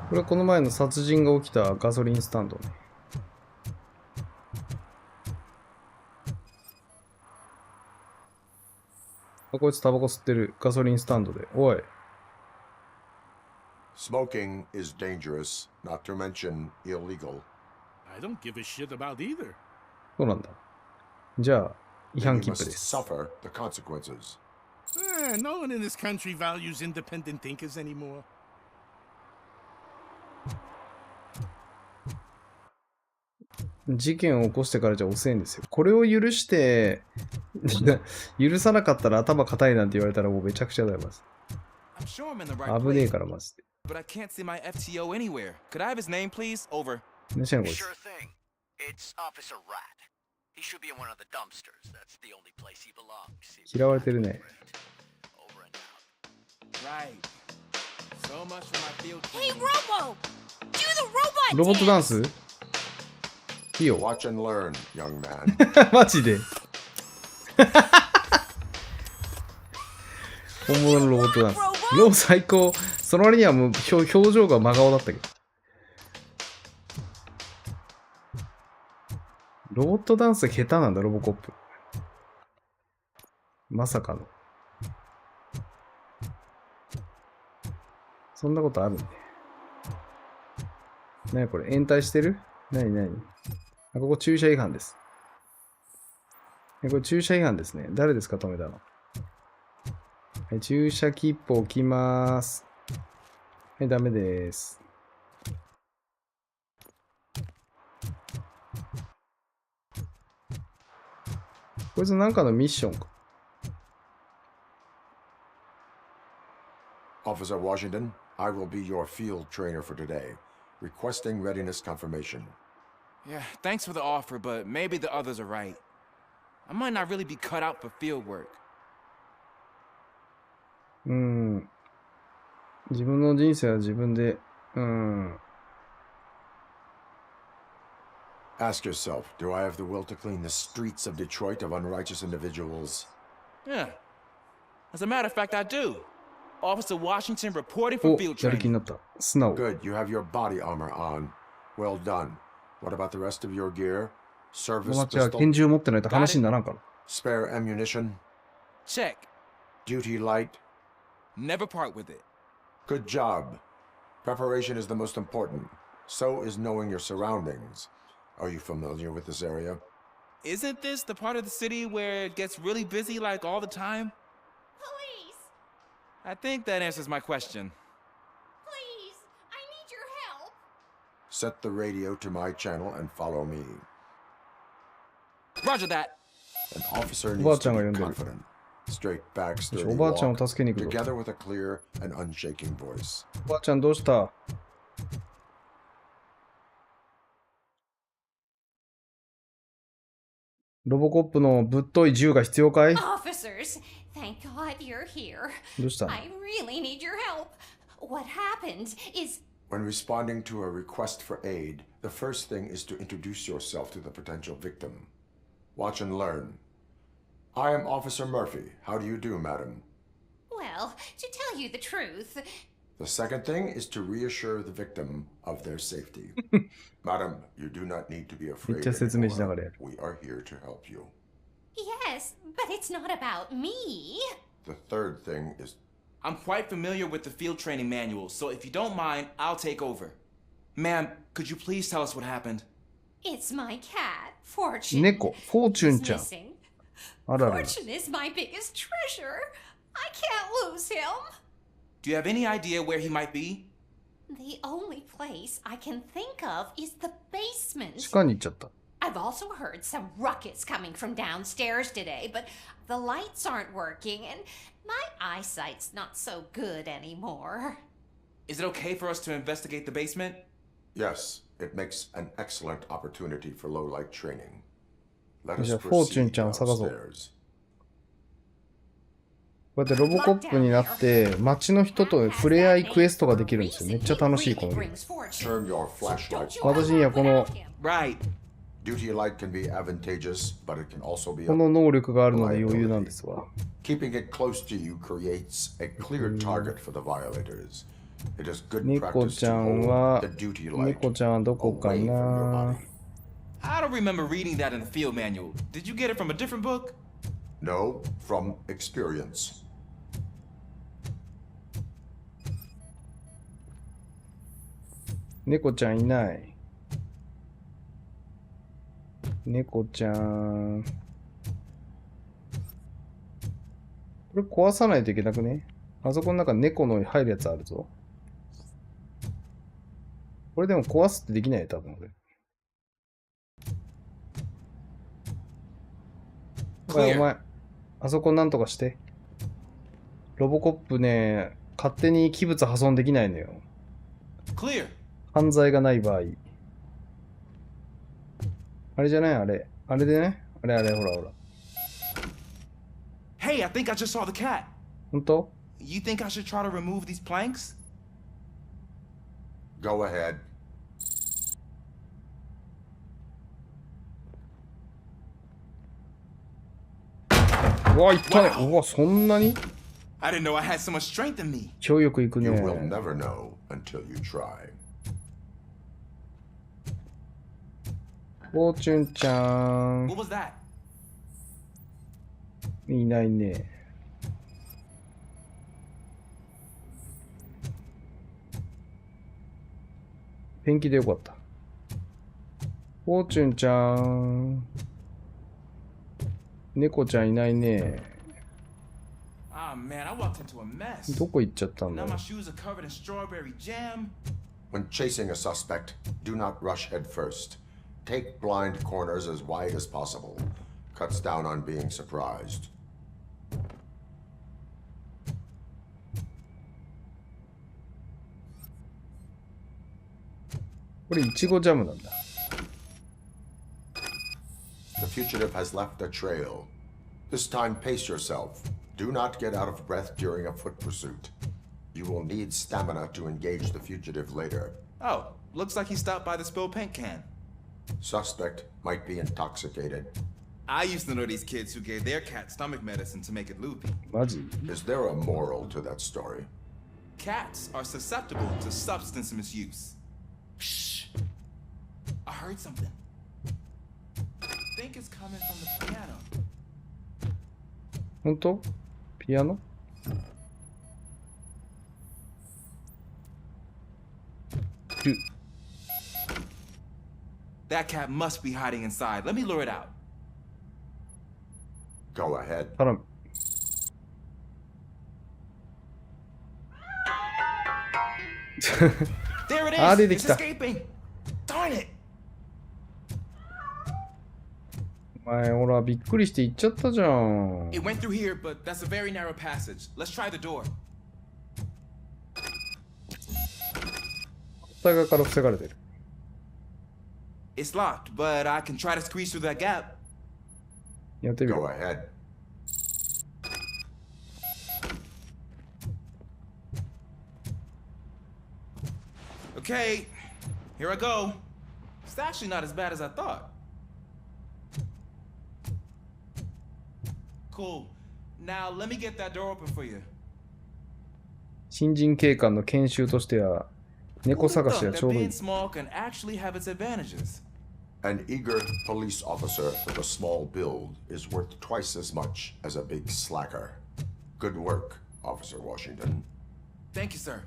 これはこの前の殺人が起きたガソリンスタンドね。あ、こいつタバコ吸ってる。ガソリンスタンドで。おい。Smoking is dangerous, not to mention illegal. I don't give a shit about either. そうなんだ。じゃあ、違反 You 切符 must です。 suffer the consequences. No one in this country values independent thinkers anymore. 事件を起こしてからじゃ遅いんですよ。これを許して、許さなかったら頭固いなんて言われたらもうめちゃくちゃだよ、まず。 I'm sure I'm in the right 危ねえ place, から、まず。 but I can't see my FTO anywhere. Could I have his name, please? Over. 何してんのこいつ。 Sure thing. It's Officer Rat. He should be in one of the dumpsters. That's the only place he belongs. 嫌われてるね。 Right. So much for my field. Hey, Robo! Do the robot ロボットダンスいいよ。Watch and learn, young man. マジで。本物のロボットダンス。ロボ最高。その割にはもう表情が真顔だったけど。ロボットダンス下手なんだ、ロボコップ。まさかの。そんなことあるね。なにこれ延滞してる？なにあ、ここ駐車違反です。これ駐車違反ですね。誰ですか止めたの。はい、駐車切符置きます。はい、ダメです。こいつなんかのミッションか。Officer Washington, I will be your field trainer for today. Requesting readiness confirmation. Yeah, thanks for the offer, but maybe the others are right. I might not really be cut out for field work. 自分の人生は自分で、Ask yourself, do I have the will to clean the streets of Detroit of unrighteous individuals? Yeah. As a matter of fact, I do. Officer Washington reporting for field やる気に training. なった。素直。 Good, you have your body armor on. Well done. What about the rest of your gear? お Service 前は pistol? 拳銃持ってないと話にならんから。 Spare ammunition? Check. Duty light? Never part with it. Good job. Preparation is the most important. So is knowing your surroundings. Are you familiar with this area? Isn't this the part of the city where it gets really busy like all the time? Police! I think that answers my question. Please! I need your help! Set the radio to my channel and follow me. Roger that. An officer おばあ needs ちゃん to が呼ん be でる。 confident. Straight back, よし sturdy おばあちゃんを walk, 助けに行くぞ。 together with a clear and unshaking voice. おばあちゃんどうした？ロボコップのぶっとい銃が必要かい？ Officers, thank God you're here. どうした？ I really need your help. What happened is... When responding to a request for aid, the first thing is to introduce yourself to the potential victim. Watch and learn. I am Officer Murphy. How do you do, madam? Well, to tell you the truth... The second thing is to reassure the victim of their safety. Madam, you do not need to be めっ afraid ちゃ説明しなが anymore. らやる。 We are here to help you. Yes, but it's not about me. The third thing is... I'm quite familiar with the field training manual, so if you don't mind, I'll take over. Ma'am, could you please tell us what happened? It's my cat, Fortune. 猫、フォーチュン He's ちゃん。 missing. あららら。 Fortune is my biggest treasure. I can't lose him. Do you have any idea where he might be? The only place I can think of is the basement. 地下に行っちゃった。 I've also heard some ruckus coming from downstairs today, but the lights aren't working and my eyesight's not so good anymore. Is it okay for us to investigate the basement? Yes, it makes an excellent opportunity for low-light training. Let じゃ us あ、フォーチュン proceed ちゃんを探そう。 downstairs. こうやってロボコップになって、街の人と触れ合いクエストができるんですよ。めっちゃ楽しい、このゲーム。 Turn your flashlight 私にはこの、 Right. Duty light can be advantageous, but it can also be この能力があるので余裕なんですわ。 Keeping it close to you creates a clear target for the violators. It is good 猫 practice ちゃ to ん hold は the、duty light 猫ちゃんはどこか away from your な？ body. I don't remember reading that in the field manual. Did you get it from a different book? No, from experience. 猫ちゃんいない。猫ちゃん。これ壊さないといけなくね？あそこの中猫の入るやつあるぞ。これでも壊すってできないよ、多分俺。お前、あそこなんとかして。ロボコップね、勝手に器物破損できないのよ。犯罪がない場合。あれじゃないあれ。あれでね。あれ、ほらほら。Hey, I think I just saw the cat. 本当？ You think I should try to remove these planks? Go ahead. うわ、いったね。うわ、そんなに？ I didn't know I had so much strength in me. 超よくいくね。You will never know until you try. フォーチュンちゃん。What was that? いないね。ペンキでよかった。フォーチュンちゃん。猫ちゃんいないね。Ah, man, I walked into a mess. どこ行っちゃったんだ Now ろ my う。 shoes are covered in strawberry jam. When chasing a suspect, do not rush head first. Take blind corners as wide as possible. Cuts down on being surprised. これイチゴジャムなんだ。The fugitive has left a trail. This time, pace yourself. Do not get out of breath during a foot pursuit. You will need stamina to engage the fugitive later. Oh, looks like he stopped by the spilled paint can. Suspect might be intoxicated. I used to know these kids who gave their cat stomach medicine to make it loopy. マジ？ Is there a moral to that story? Cats are susceptible to substance misuse. Shh. I heard something. I think it's coming from the piano. 本当？ピアノ？ That cat must be hiding inside. Let me lure it out. Go ahead. 頼む。There it is. あ、出てき It's た。 escaping. Darn it. お前、ほら、びっくりして行っちゃったじゃん。 It went through here, but that's a very narrow passage. Let's try the door. 反対側から防がれてる。It's locked, but I can try to squeeze through that gap. やってみ Go ろ。 ahead. Okay, here I go. It's actually not as bad as I thought. Cool. Now let me get that door open for you. 新人警官の研修としては、猫探しがちょうどいい。 Being small can actually have its advantages. An eager police officer with a small build is worth twice as much as a big slacker. Good work, Officer Washington. Thank you, sir.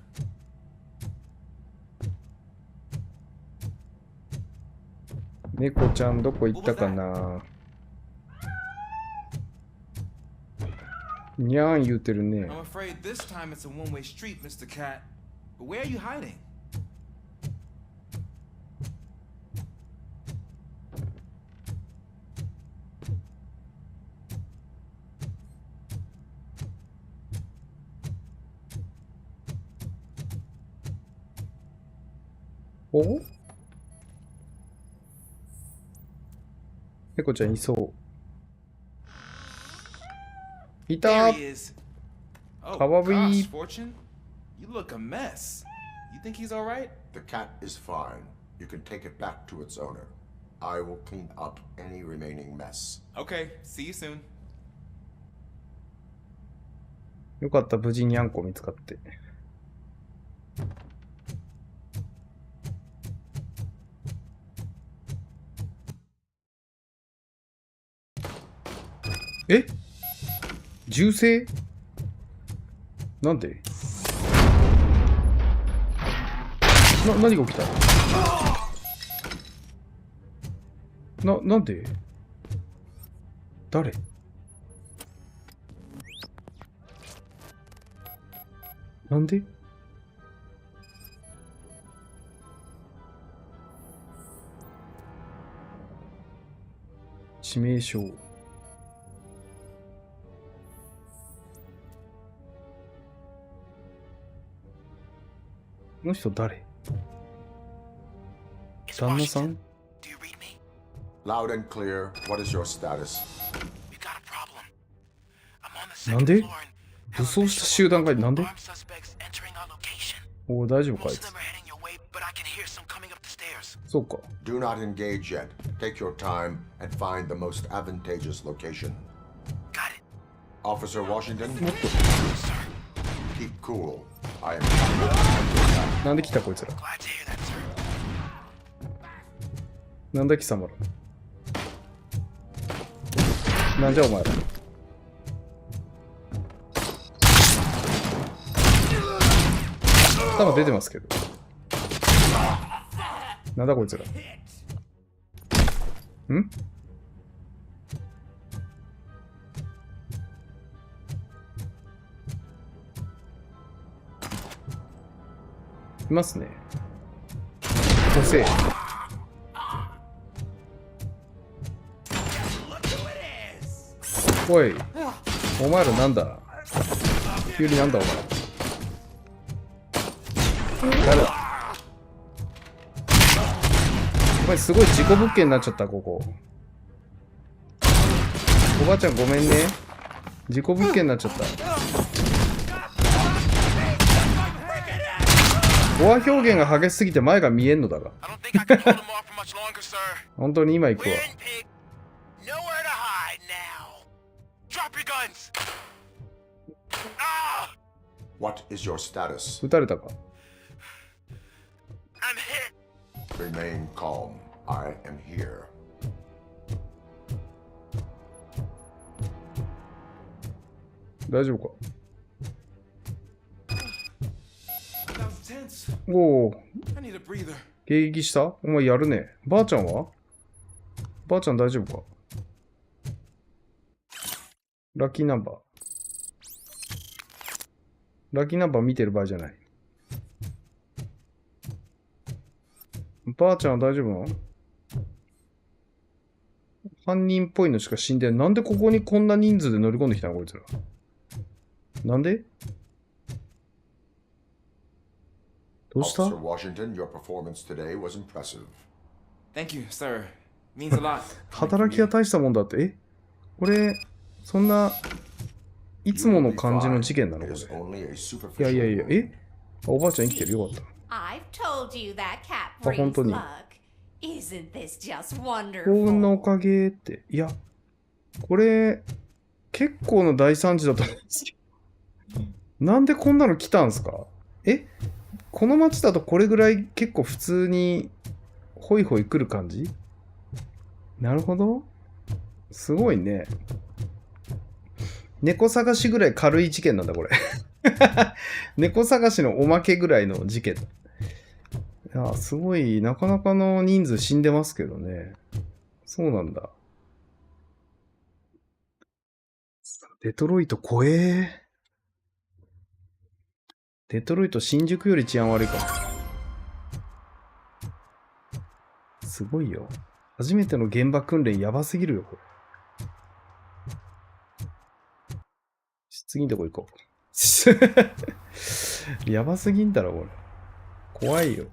猫ちゃんどこ行ったかな。にゃーん言うてるね。 I'm afraid this time it's a one-way street, Mr. Cat. But where are you hiding? お？猫ちゃんいそう。いた There ー。 he is. Oh, かわいい。 gosh, Fortune. You look a mess. You think he's all right? The cat is fine. You can take it back to its owner. I will clean up any remaining mess. Okay, see you soon. よかった、無事にあんこ見つかって。え？銃声？なんで？何が起きた？なんで？誰？なんで？致命傷。この人誰？旦那さん？ Loud and clear. What is your status? なんで？武装した集団がなんで？おお、大丈夫かあいつ。そうか。Do not engage yet. Take your time and find the most advantageous location. Got it. Officer Washington. Keep cool. I am. なんで来たこいつら。なんだ貴様ら。なんじゃお前ら。頭出てますけど。なんだこいつら。ん？いますね。個性。おい、お前らなんだ？急になんだお前。誰だ？お前すごい事故物件になっちゃったここ。おばあちゃんごめんね。事故物件になっちゃった。ボア表現が激しすぎて前が見えんのだが。本当に今行くわ。What is your status? 撃たれたか。Remain calm. I am here. 大丈夫か。おお。迎撃した？お前やるね。ばあちゃんは？ばあちゃん大丈夫か？ラッキーナンバー。ラッキーナンバー見てる場合じゃない。ばあちゃんは大丈夫なの？犯人っぽいのしか死んでない。なんでここにこんな人数で乗り込んできたのこいつら。なんで？どうした？ Officer Washington, your performance today was impressive. Thank you, sir. Means a lot. 働きが大したもんだって。これ、そんないつもの感じの事件なのこれ。いや。おばあちゃん生きてるよかった。あ、本当に。幸運のおかげって。いや、これ、結構の大惨事だと思うんですけど。なんでこんなの来たんすか？この街だとこれぐらい結構普通にホイホイ来る感じ？なるほど。すごいね。猫探しぐらい軽い事件なんだこれ。猫探しのおまけぐらいの事件。いや、すごい、なかなかの人数死んでますけどね。そうなんだ。デトロイト怖え。デトロイト新宿より治安悪いかも。すごいよ。初めての現場訓練やばすぎるよ、これ。次のとこ行こう。やばすぎんだろ、これ。怖いよ。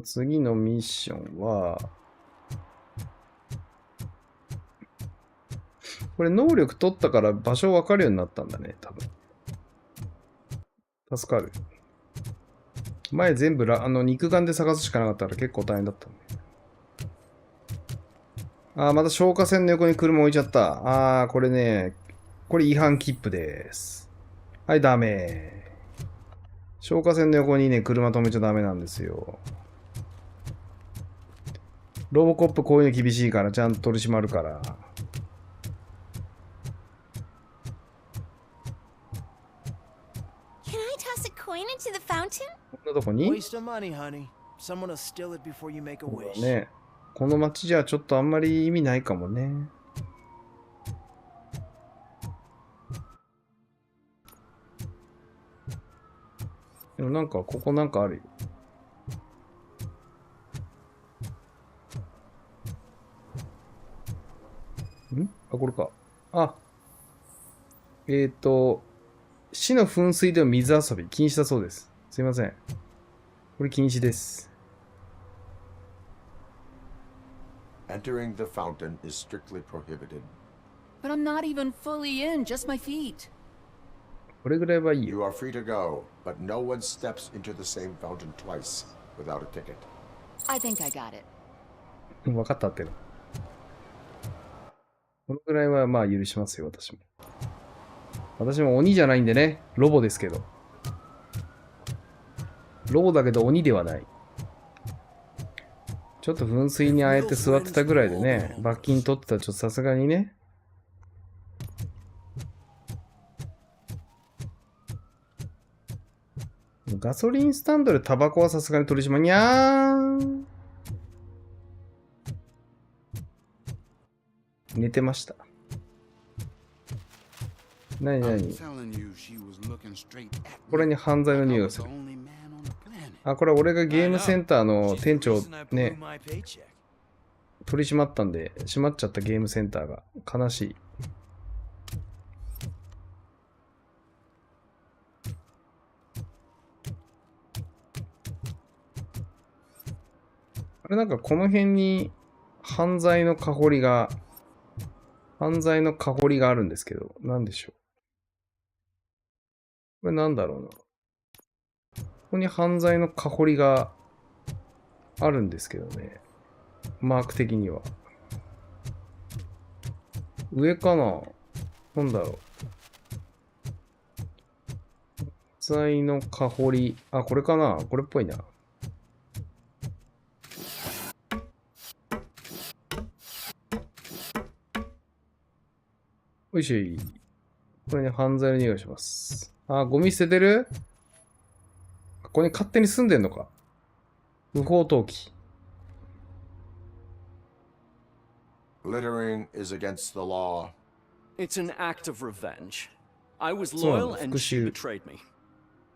次のミッションは、これ能力取ったから場所分かるようになったんだね、多分。助かる。前全部肉眼で探すしかなかったから結構大変だったんで。また消火栓の横に車置いちゃった。これね、これ違反切符です。はい、ダメ。消火栓の横にね、車止めちゃダメなんですよ。ロボコップこういうの厳しいからちゃんと取り締まるから。Can I toss a coin into the fountain? こんなとこに Waste of money, honey. Someone will steal it before you make a wish. ね、この街じゃちょっとあんまり意味ないかもね。でもなんかここなんかあるよ。あ、これか。あ。死の噴水での水遊び禁止だそうです。すいません。これ禁止です。Entering the fountain is strictly prohibited. But I'm not even fully in, just my feet. これぐらいはいいよ。You are free to go, but no one steps into the same fountain twice without a ticket. I think I got it. 分かったってる。このぐらいはまあ許しますよ、私も。私も鬼じゃないんでね、ロボですけど。ロボだけど鬼ではない。ちょっと噴水にあえて座ってたぐらいでね、罰金取ってたらちょっとさすがにね。ガソリンスタンドでタバコはさすがに取り締まりにゃーん。寝てました。なになにこれに犯罪の匂いがする。あ、これ俺がゲームセンターの店長ね、取り締まったんで、閉まっちゃったゲームセンターが。悲しい。あれなんかこの辺に犯罪の香りがあるんですけど、なんでしょう。これなんだろうな。ここに犯罪の香りがあるんですけどね。マーク的には。上かな？なんだろう。犯罪の香り。あ、これかな？これっぽいな。よいしょ。これに犯罪の匂いがします。あ、ゴミ捨ててる？ここに勝手に住んでんのか。不法投棄。Littering is against the law. It's an act of revenge. I was loyal and she betrayed me.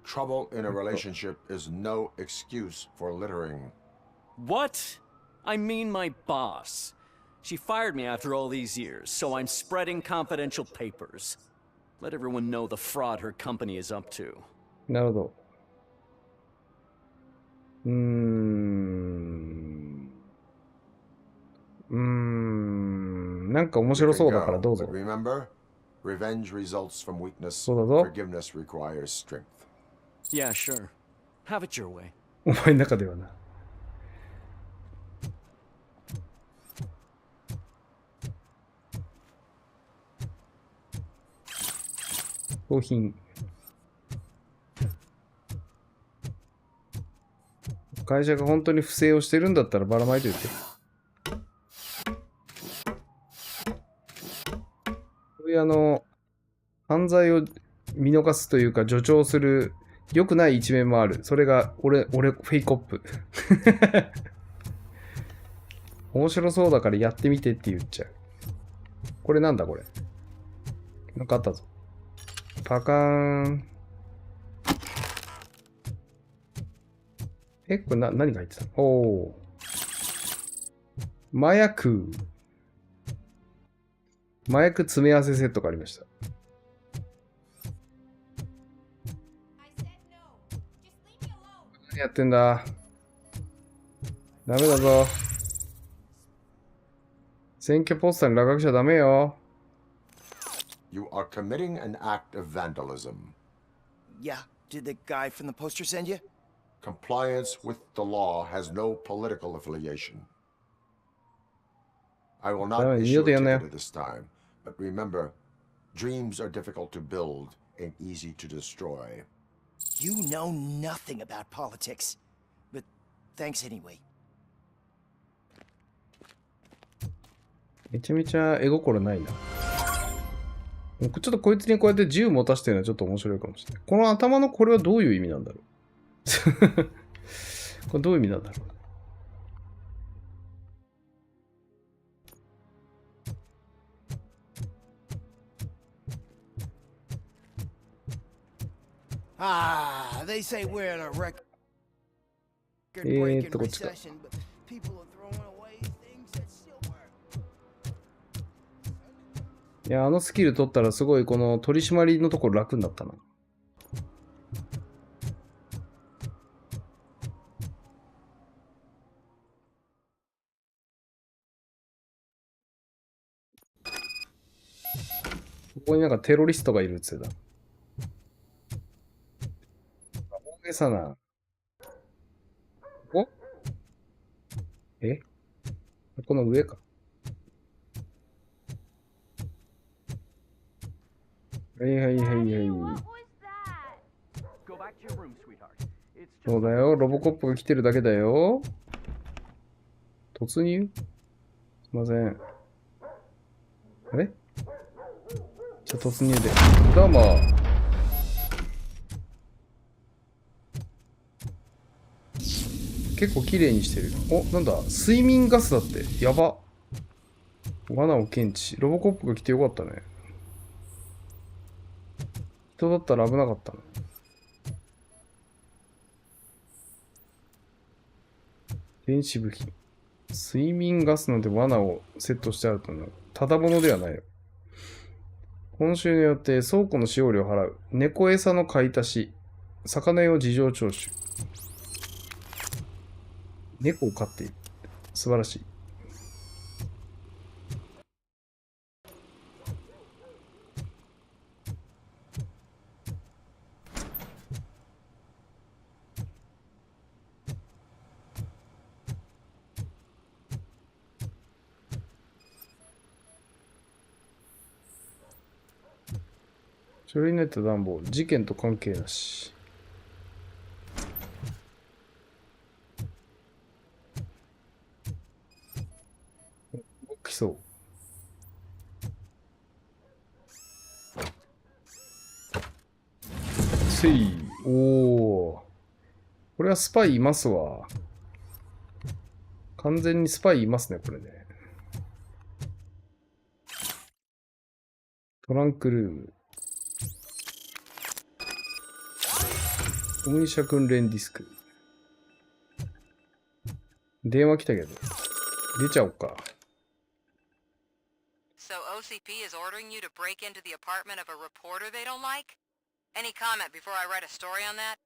Trouble in a relationship is no excuse for littering. What? I mean my boss. She fired me after all these years, so I'm spreading confidential papers. Let everyone know the fraud her company is up to. なるほど。なんか面白そうだからどうぞ。Remember, revenge results from weakness. そうだぞ。 Forgiveness requires strength. Yeah, sure. Have it your way. お前の中ではな。商品。会社が本当に不正をしてるんだったらばらまいといて。そういう犯罪を見逃すというか助長する良くない一面もある。それが俺フェイコップ。面白そうだからやってみてって言っちゃう。これなんだこれ。なんかあったぞ。パカーン。これ何が入ってたの？おー。麻薬詰め合わせセットがありました。何やってんだ？ダメだぞ。選挙ポスターに落書きしちゃダメよ。You are committing an act of vandalism. Yeah, did the guy from the poster send you? Compliance with the law has no political affiliation. I will not issue a ticket at this time, but remember, dreams are difficult to build and easy to destroy. You know nothing about politics. But thanks anyway. めちゃめちゃ絵心ないな。ちょっとこいつにこうやって銃持たせてるのはちょっと面白いかもしれない。この頭のこれはどういう意味なんだろう。これどういう意味なんだろう。Ah, they say we're in a record-breaking recession, but people are throwing away things that still work. いや、あのスキル取ったらすごいこの取り締まりのところ楽になったな。ここになんかテロリストがいるっつってた。大げさな。お？え？この上か。はいはいはいはい。そうだよ。ロボコップが来てるだけだよ。突入？すいません。あれ？じゃあ突入で。どうも。結構綺麗にしてる。お、なんだ睡眠ガスだって。やば。罠を検知。ロボコップが来てよかったね。人だったら危なかったな。電子部品。睡眠ガスなんて罠をセットしてあるとのただものではないよ。今週の予定、倉庫の使用料を払う。猫餌の買い足し。魚用事情聴取。猫を飼っている。素晴らしい。書類になった段ボール。事件と関係なし。動きそう。せい。おお。これはスパイいますわ。完全にスパイいますね、これね。トランクルーム。コミュニ社訓練ディスク。電話来たけど。出ちゃおうか。So OCP is ordering you to break into the apartment of a reporter they don't like? Any comment before I write a story on that?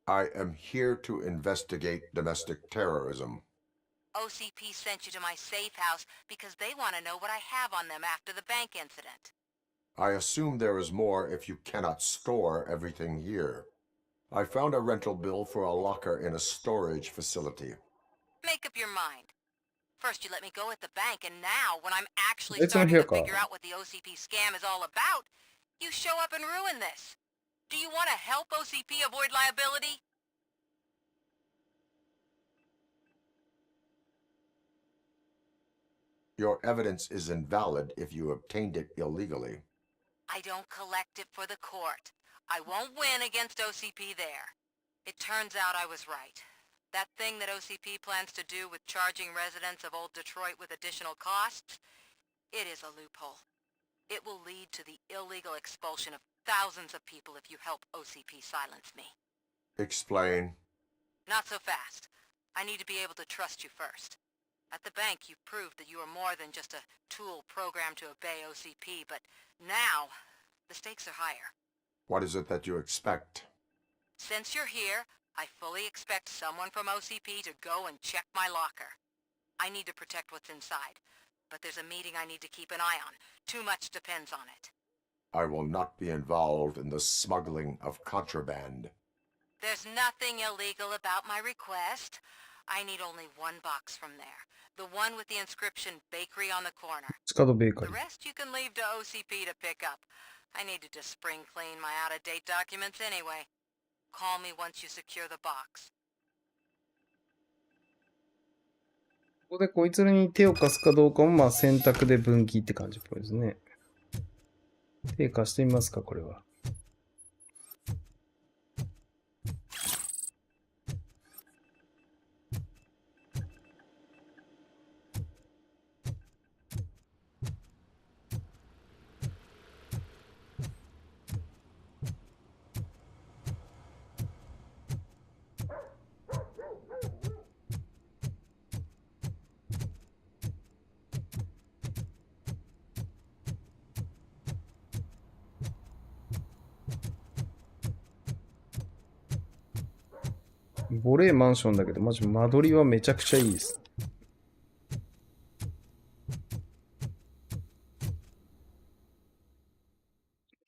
I am here to investigate domestic terrorism. OCP sent you to my safe house because they want to know what I have on them after the bank incident. I assume there is more if you cannot store everything here. I found a rental bill for a locker in a storage facility. Make up your mind. First you let me go at the bank, and now, when I'm actually starting to figure out what the OCP scam is all about, you show up and ruin this. Do you want to help OCP avoid liability? Your evidence is invalid if you obtained it illegally. I don't collect it for the court. I won't win against OCP there. It turns out I was right. That thing that OCP plans to do with charging residents of Old Detroit with additional costs, it is a loophole. It will lead to the illegal expulsion of thousands of people if you help OCP silence me. Explain. Not so fast. I need to be able to trust you first. At the bank, you've proved that you are more than just a tool programmed to obey OCP, but now, the stakes are higher. What is it that you expect? Since you're here, I fully expect someone from OCP to go and check my locker. I need to protect what's inside, but there's a meeting I need to keep an eye on. Too much depends on it. I will not be involved in the smuggling of contraband. There's nothing illegal about my request. I need only one box from there. The one with the inscription Bakery on the corner. The rest you can leave to OCP to pick up. I need to just spring clean my out-of-date documents anyway. Call me once you secure the box. ここでこいつらに手を貸すかどうかもまあ選択で分岐って感じっぽいですね。手貸してみますか、これは。ボレーマンションだけど、マジ間取りはめちゃくちゃいいです。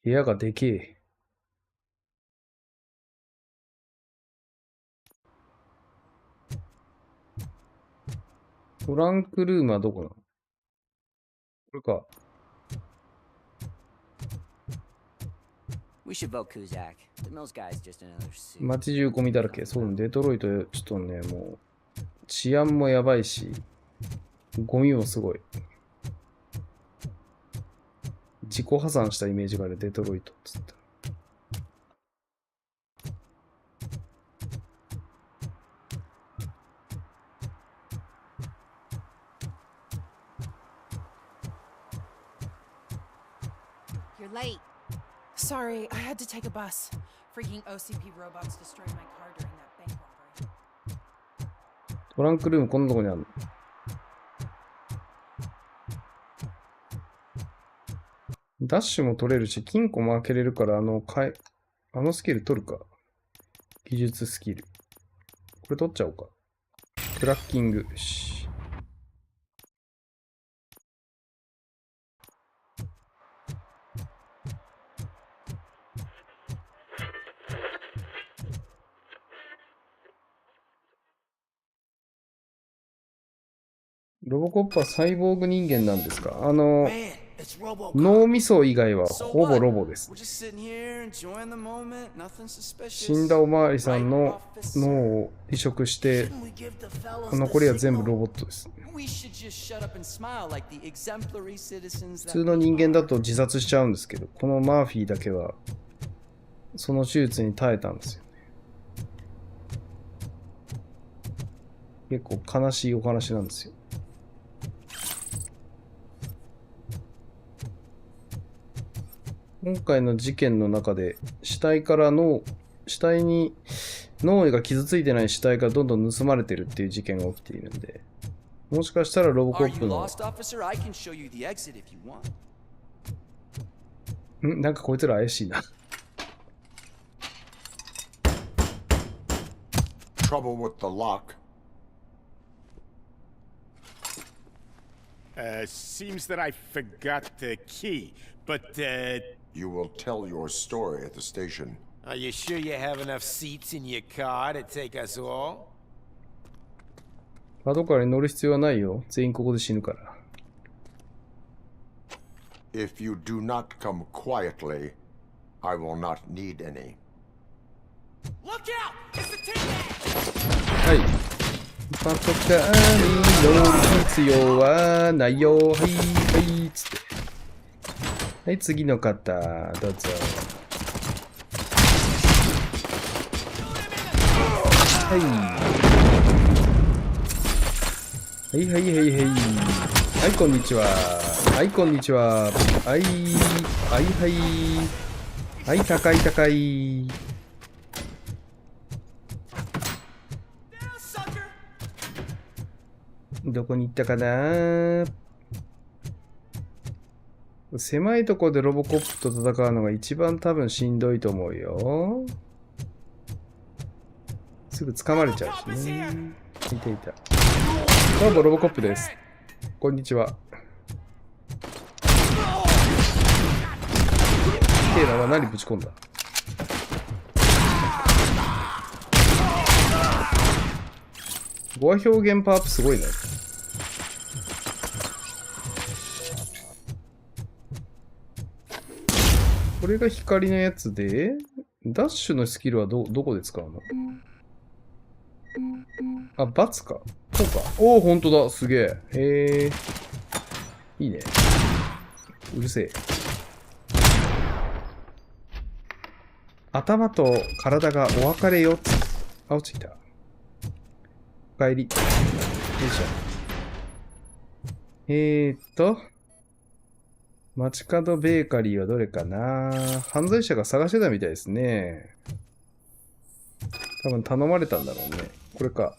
部屋がでけえ。トランクルームはどこなの？これか。街中ゴミだらけ。そう、デトロイト、ちょっとね、もう、治安もやばいし、ゴミもすごい。自己破産したイメージがある、デトロイトっつった。You're late. Sorry, I had to take a bus. Freaking OCP robots destroyed my car during that bank robbery. トランクルームこんなとこにあるの？ダッシュも取れるし、金庫も開けれるから、あのスキル取るか。技術スキル。これ取っちゃおうか。クラッキング。よし。ロボコップはサイボーグ人間なんですか？脳みそ以外はほぼロボです。死んだおまわりさんの脳を移植して、残りは全部ロボットです。普通の人間だと自殺しちゃうんですけど、このマーフィーだけはその手術に耐えたんですよね。結構悲しいお話なんですよ。今回の事件の中で死体に脳が傷ついてない死体がどんどん盗まれてるっていう事件が起きているんで、もしかしたらロボコップのなんかこいつら怪しいな。Trouble with the lock. Seems that I forgot the key, but You will tell your story at the station. Are you sure you have enough seats in your car to take us all? パトカーに乗る必要はないよ。全員ここで死ぬから。If you do not come quietly, I will not need any. Look out! It's the team! はい。パトカーに乗る必要はないよ。はい、はい、つって。はい、次の方、どうぞ。はい。はいはいはいはい。はい、こんにちは。はい、こんにちは。はい、はいはい。はい、高い高い。どこに行ったかな？狭いところでロボコップと戦うのが一番多分しんどいと思うよ。すぐ掴まれちゃうしね。いたいた。どうもロボコップです。こんにちは。ケイラは何ぶち込んだ？語話表現パワーアップすごいね。これが光のやつで、ダッシュのスキルはどこで使うの？あ、バツか。こうか。おお、ほんとだ。すげえ。へえ。いいね。うるせえ。頭と体がお別れよ。あ、落ちてきた。お帰り。よいしょ。街角ベーカリーはどれかな？犯罪者が探してたみたいですね。多分頼まれたんだろうね。これか。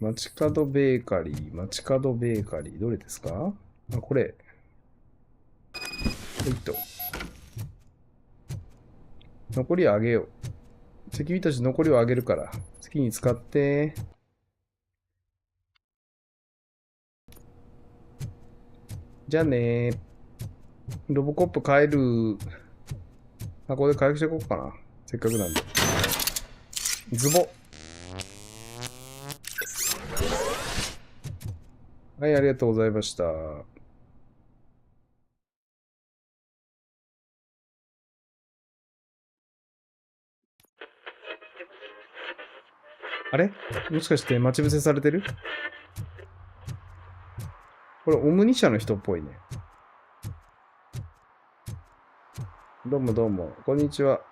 街角ベーカリー、街角ベーカリー。どれですか？あ、これ。ほいっと。残りをあげよう。君たち残りをあげるから。好きに使って。じゃあねー。ロボコップ買える。あ、これで回復していこうかな。せっかくなんで。ズボ。はい、ありがとうございました。あれ？もしかして待ち伏せされてる？これ、オムニ社の人っぽいね。どうもどうも、こんにちは。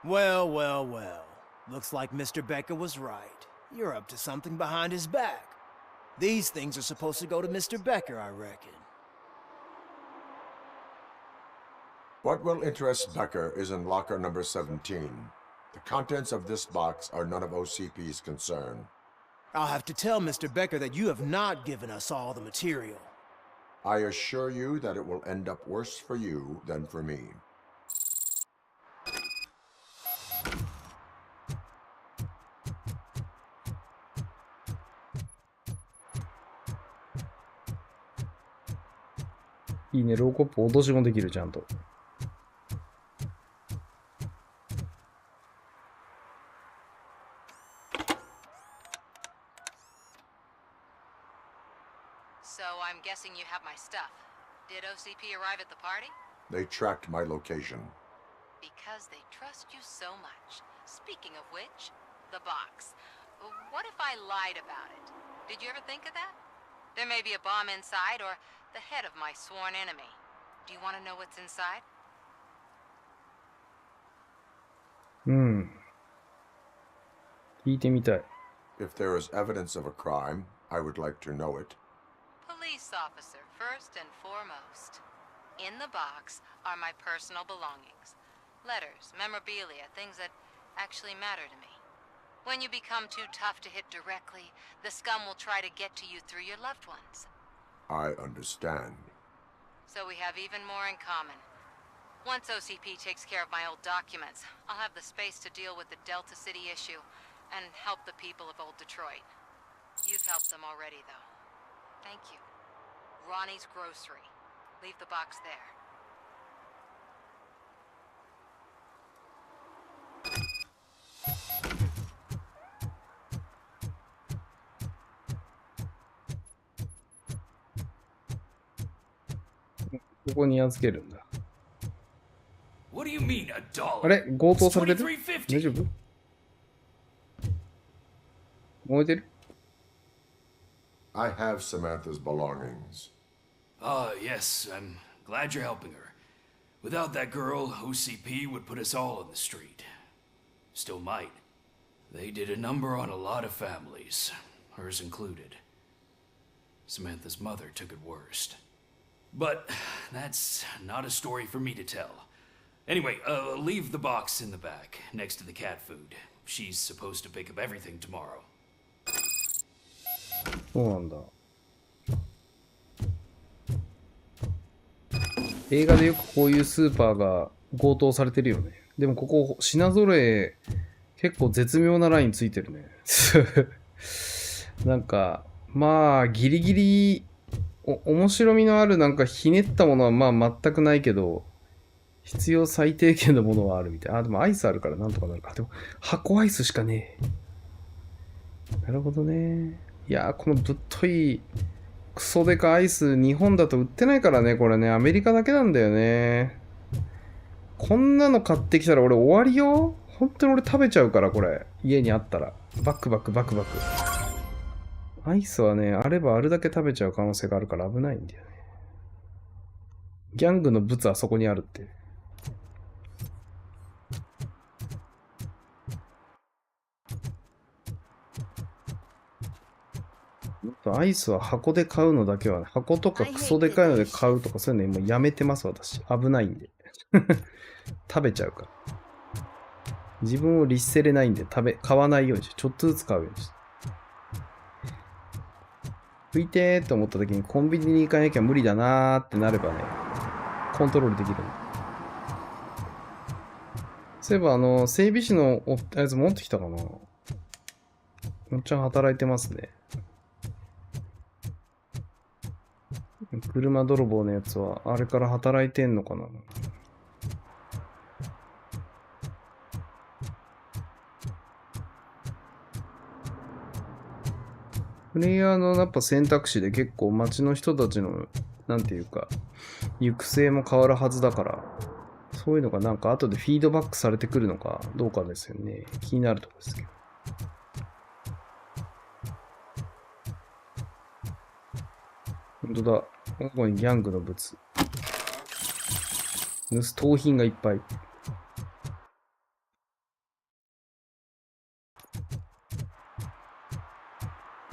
Well, well, well. Looks like Mr. Becker was right. You're up to something behind his back. These things are supposed to go to Mr. Becker, I reckon. What will interest Becker is in locker number 17. The contents of this box are none of OCP's concern. I'll have to tell Mr. Becker that you have not given us all the material. I assure you that it will end up worse for you than for me.いいね、ローコップ脅しもできる、ちゃんと。So I'm guessing you have my stuff. Did OCP arrive at the party? They tracked my location. Because they trust you so much. Speaking of which, the box. What if I lied about it? Did you ever think of that? There may be a bomb inside or the head of my sworn enemy. Do you want to know what's inside? 聞いてみたい。If there is evidence of a crime, I would like to know it. Police officer, first and foremost. In the box are my personal belongings. Letters, memorabilia, things that actually matter to me. When you become too tough to hit directly, the scum will try to get to you through your loved ones. I understand. So we have even more in common. Once OCP takes care of my old documents, I'll have the space to deal with the Delta City issue and help the people of Old Detroit. You've helped them already, though. Thank you. Ronnie's Grocery. Leave the box there.ここに預けるんだ。 What do you mean, a dollar? あれ強盗されてる？大丈夫？燃えてる？ I have Samantha's belongings. Yes, I'm glad you're helping her. Without that girl, OCP would put us all in the street. Still might. They did a number on a lot of families, hers included. Samantha's mother took it worst. But that's not a story for me to tell. Anyway, leave the box in the back, next to the cat food. She's supposed to pick up everything tomorrow. そうなんだ。映画でよくこういうスーパーが強盗されてるよね。でもここ品揃え結構絶妙なラインついてるね。なんかまあギリギリ面白みのあるなんかひねったものはまあ全くないけど必要最低限のものはあるみたい。あ、でもアイスあるからなんとかなるか。でも箱アイスしかねえ。なるほどね。いやーこのぶっといクソデカアイス日本だと売ってないからねこれねアメリカだけなんだよね。こんなの買ってきたら俺終わりよ。本当に俺食べちゃうから、これ。家にあったら。バクバクバクバク。アイスはね、あればあるだけ食べちゃう可能性があるから危ないんだよね。ギャングのブツはそこにあるって。アイスは箱で買うのだけはね、箱とかクソでかいので買うとかそういうのもうやめてます、私。危ないんで。食べちゃうから。自分を律せれないんで買わないようにして、ちょっとずつ買うようにして。拭いてーって思った時にコンビニに行かなきゃ無理だなーってなればね、コントロールできる。そういえば整備士のやつ持ってきたかな。もっちゃん働いてますね。車泥棒のやつはあれから働いてんのかな。プレイヤーのやっぱ選択肢で結構街の人たちのなんていうか行く末も変わるはずだから、そういうのがなんか後でフィードバックされてくるのかどうかですよね。気になるところですけど。本当だ。ここにギャングのブツ。盗品がいっぱい。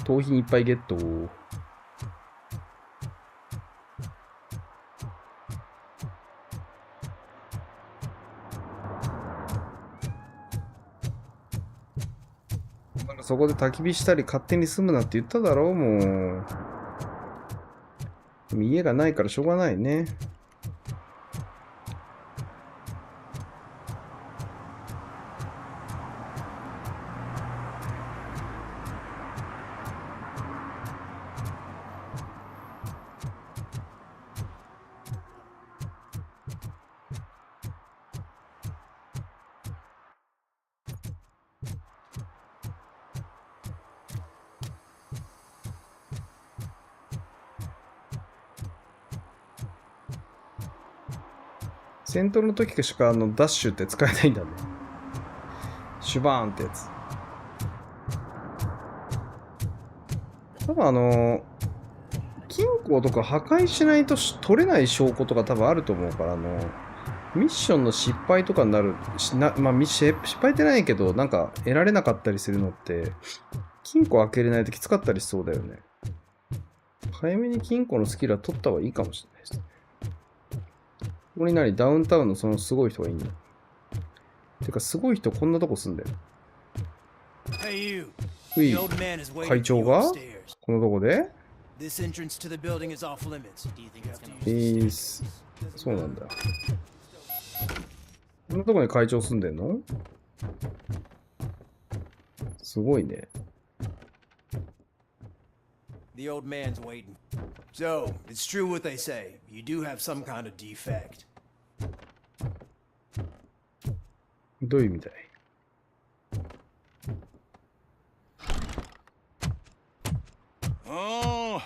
盗品いっぱいゲット。なんかそこで焚き火したり勝手に住むなって言っただろう、もう。でも家がないからしょうがないね。戦闘の時しかダッシュって使えないんだね。シュバーンってやつ。多分金庫とか破壊しないと取れない証拠とか多分あると思うから、ミッションの失敗とかになるまあ失敗ってないけど、なんか得られなかったりするのって、金庫開けれないときつかったりしそうだよね。早めに金庫のスキルは取った方がいいかもしれないですね。ここにダウンタウンのそのすごい人がいいんだ。てかすごい人こんなとこ住んでる。うい、会長がこのとこでそうなんだ。こんなとこに会長住んでんの？すごいね。The old man's waiting. So, it's true what they say. You do have some kind of defect. どういう意味だい？ Oh,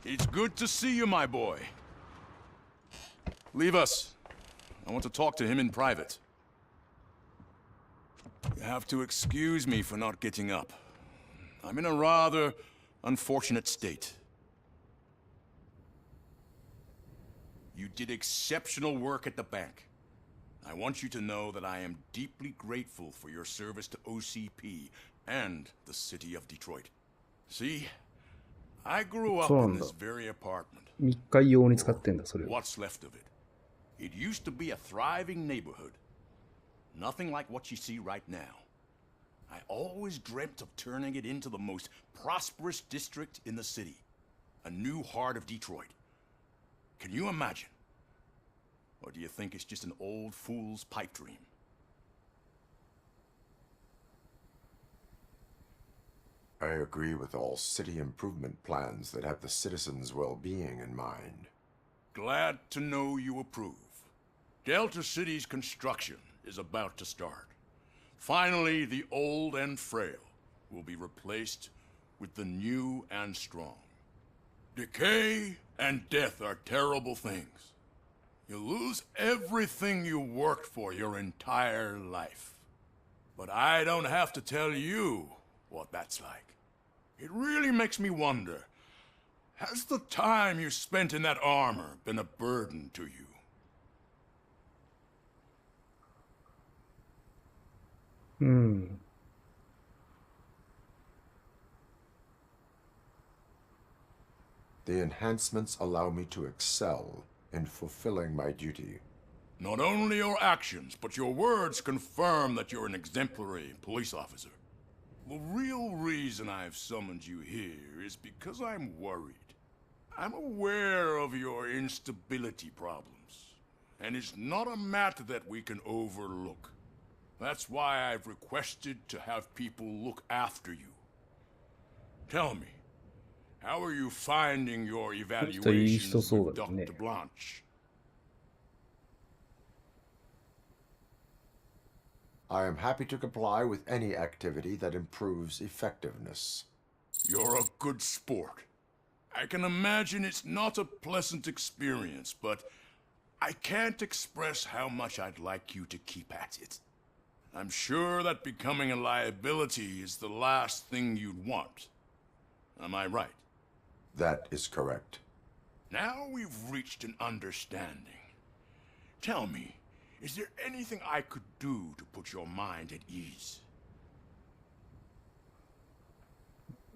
it's good to see you, my boy. Leave us. I want to talk to him in private. You have to excuse me for not getting up. I'm in a rather unfortunate state. You did exceptional work at the bank. I want you to know that I am deeply grateful for your service to OCP and the city of Detroit. See, I grew up in this very apartment. 密会用に使ってんだ、それを。 What's left of it? It used to be a thriving neighborhood. Nothing like what you see right now. I always dreamt of turning it into the most prosperous district in the city. A new heart of Detroit. Can you imagine? Or do you think it's just an old fool's pipe dream? I agree with all city improvement plans that have the citizens' well-being in mind. Glad to know you approve. Delta City's construction is about to start. Finally, the old and frail will be replaced with the new and strong. Decay and death are terrible things. You lose everything you worked for your entire life. But I don't have to tell you what that's like. It really makes me wonder, has the time you spent in that armor been a burden to you? The enhancements allow me to excel in fulfilling my duty. Not only your actions, but your words confirm that you're an exemplary police officer. The real reason I've summoned you here is because I'm worried. I'm aware of your instability problems, and it's not a matter that we can overlook. That's why I've requested to have people look after you. Tell me, how are you finding your evaluations with Dr. Blanche? I am happy to comply with any activity that improves effectiveness. You're a good sport. I can imagine it's not a pleasant experience, but I can't express how much I'd like you to keep at it. I'm sure that becoming a liability is the last thing you'd want. Am I right? That is correct. Now we've reached an understanding. Tell me, is there anything I could do to put your mind at ease?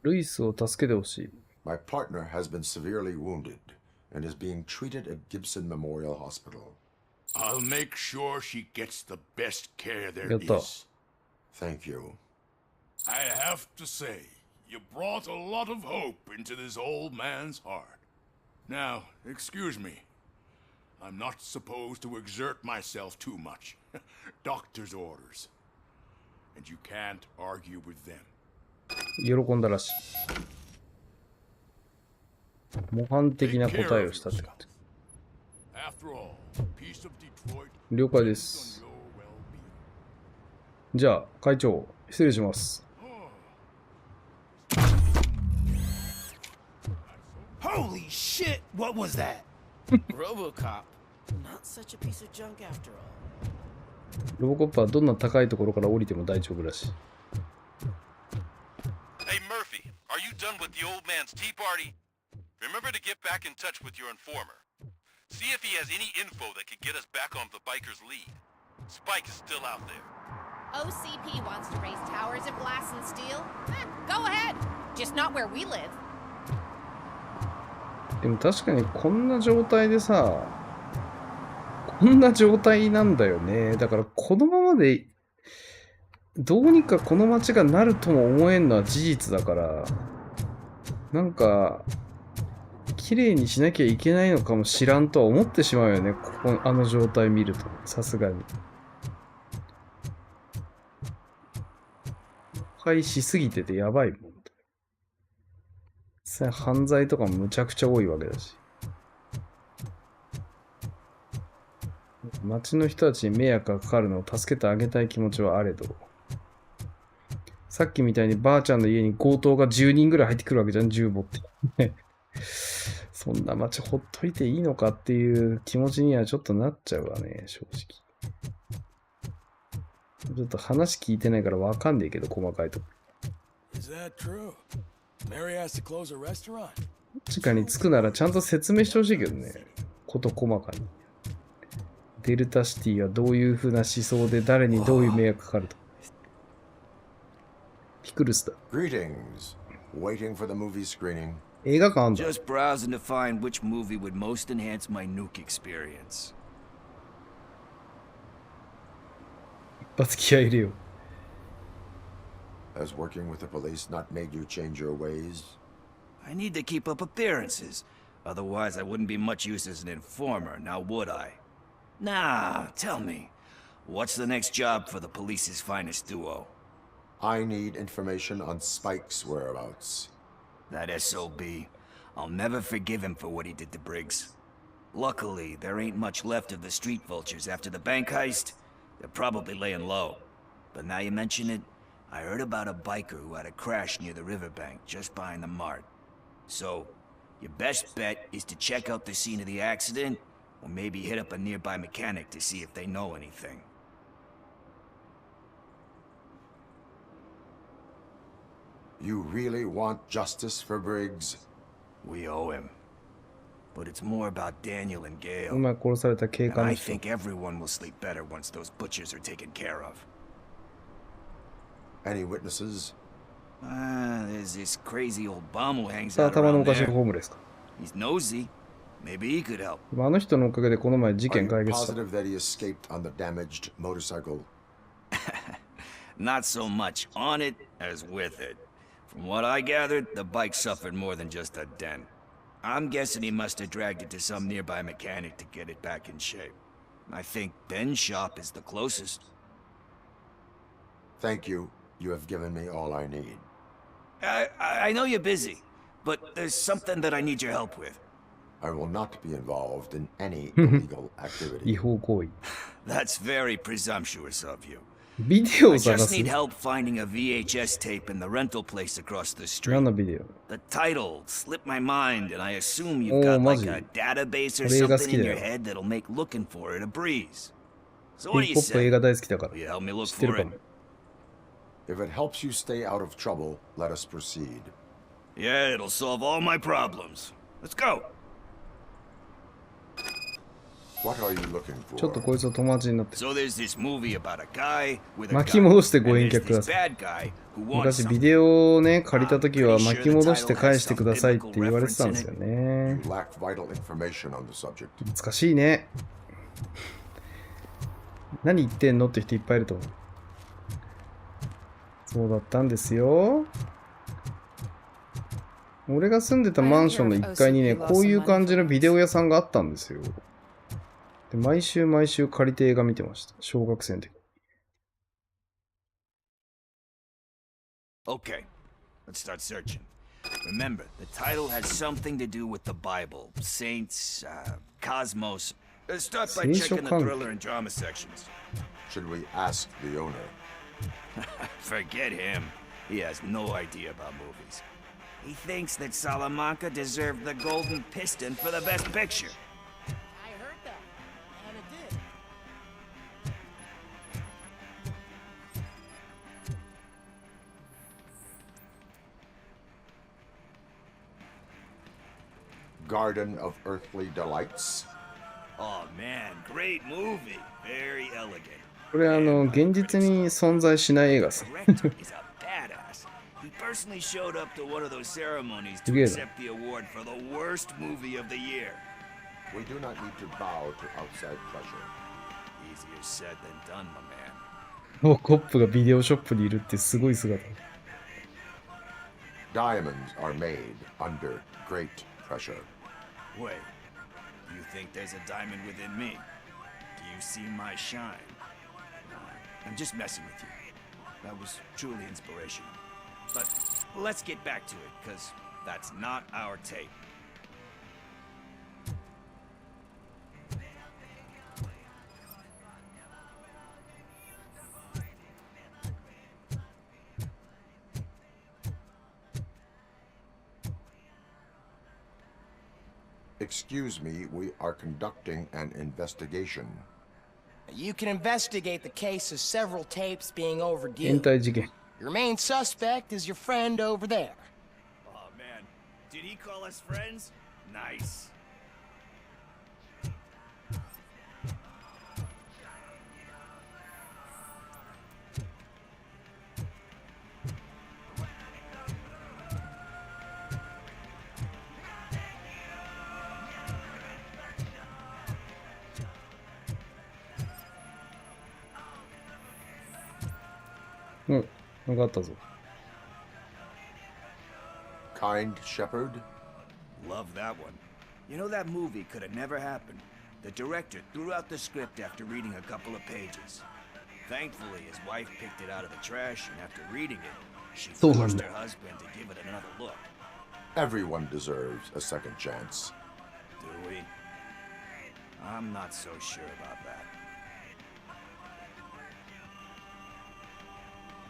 ルイスを助けてほしい。My partner has been severely wounded and is being treated at Gibson Memorial Hospital. I'll make sure she gets the best care there やった。is. Thank you. I have to say, you brought a lot of hope into this old man's heart. Now, excuse me. I'm not supposed to exert myself too much. Doctor's orders. And you can't argue with them. 喜んだらしい。模範的な答えをしたってこと。 After all, peace of Detroit. 了解です。じゃあ、会長、失礼します。Holy shit! What was that? RoboCop. Not such a piece of junk after all. ロボコップはどんな高いところから降りても大丈夫らしい。Hey Murphy, are you done with the old man's tea party? Remember to get back in touch with your informer. See if he has any info that could get us back on the biker's lead. Spike is still out there. OCP wants to raise towers of glass and steel? Go ahead! Just not where we live. でも確かにこんな状態でさ、こんな状態なんだよね。だからこのままでどうにかこの街がなるとも思えんのは事実だから、なんか綺麗にしなきゃいけないのかもしらんとは思ってしまうよね。あの状態見ると、さすがに。破壊しすぎててやばいもん。犯罪とかもむちゃくちゃ多いわけだし。街の人たちに迷惑がかかるのを助けてあげたい気持ちはあれど。さっきみたいにばあちゃんの家に強盗が10人ぐらい入ってくるわけじゃん、銃持って。そんな街ほっといていいのかっていう気持ちにはちょっとなっちゃうわね、正直。ちょっと話聞いてないからわかんねえけど、細かいとこ。確かに着くならちゃんと説明してほしいけどね。事細かに。デルタシティはどういう風な思想で誰にどういう迷惑かかると。ピクルスだ。Greetings. Waiting for the movie screening. 映画館あんだ。Just browsing to find which movie would most enhance my nuke experience. 一発気合い入れよう。Has working with the police not made you change your ways? I need to keep up appearances. Otherwise, I wouldn't be much use as an informer, now would I? Nah, tell me. What's the next job for the police's finest duo? I need information on Spike's whereabouts. That SOB. I'll never forgive him for what he did to Briggs. Luckily, there ain't much left of the street vultures after the bank heist. They're probably laying low. But now you mention it, I heard about a biker who had a crash near the riverbank just behind the mart. So, your best bet is to check out the scene of the accident Or maybe hit up a nearby mechanic to see if they know anything. You really want justice for Briggs? We owe him. But it's more about Daniel and Gale. 今殺された警 And 官の I 人。 think everyone will sleep better once those butchers are taken care of. Any witnesses? There's this crazy old bum who hangs さあ out 頭の around おかしい there. ホームレスか。 He's nosy. Maybe he could help. あの人のおかげでこの前事 Are 件 you 解決した positive that he escaped on the damaged motorcycle? Not so much on it as with it. From what I gathered, the bike suffered more than just a dent. I'm guessing he must have dragged it to some nearby mechanic to get it back in shape. I think Ben's shop is the closest. Thank you. You have given me all I need. I know you're busy, but there's something that I need your help with. I will not be involved in any illegal activity. 違法行為。 That's very presumptuous of you. ビデオを I 探 just す。 need help finding a VHS tape in the rental place across the 何 street. のビデオ The title slipped my mind, and I assume you've Oh, got like マジ a database or 俺映画好 something き in だ your よ。 head that'll make looking for it a breeze. So what do ヒッ you プホップ映 say? 画大好きだから。 Will you help me look 知ってる for か it? も。 If it helps you stay out of trouble, let us proceed. Yeah, it'll solve all my problems. Let's go. What are you looking ちょっと for? こいつと友達になってる。 So there's this movie about a guy with a 巻き gun. 戻してご And 返 there's 却くだ this さい。 bad guy who wants 昔 something. ビデオをね、借りた時は巻き戻して返してくださいって言われてたんですよね。 You lack vital information on the subject. 難しいね。何言ってんのって人いっぱいいると思う。そうだったんですよ。俺が住んでたマンションの1階にね、こういう感じのビデオ屋さんがあったんですよ。で、毎週借りて映画見てました。小学生の時。 Okay, let's start searching. Remember, the title has something to do with the Bible, saints, cosmos. Let's start by checking the thriller and drama sections. Should we ask the owner? Forget him. He has no idea about movies. He thinks that Salamanca deserved the Golden Piston for the Best Picture. I heard that, and it did. Garden of Earthly Delights? Oh man, great movie. Very elegant. これ現実に存在しない映画さ。 Director is a badass. He personally showed up to one of those ceremonies to Together. accept the award for the worst movie of the year. We do not need to bow to outside pressure. Easier said than done, my man. ロボコップがビデオショップにいるってすごい姿。 Diamonds are made under great pressure. Wait, do you think there's a diamond within me? Do you see my shine? No, I'm just messing with you. That was truly inspirational. But let's get back to it, because that's not our tape. Excuse me, we are conducting an investigation. You can investigate the case of several tapes being 変 overdue. 態事件。 Your main suspect is your friend over there. Oh man, did he call us friends? Nice. Mm, 分かったぞ。 Kind Shepherd? Love that one. You know, that movie could have never happened. The director threw out the script after reading a couple of pages. Thankfully, his wife picked it out of the trash, and after reading it, she So forced wonderful. her husband to give it another look. Everyone deserves a second chance. Do we? I'm not so sure about that.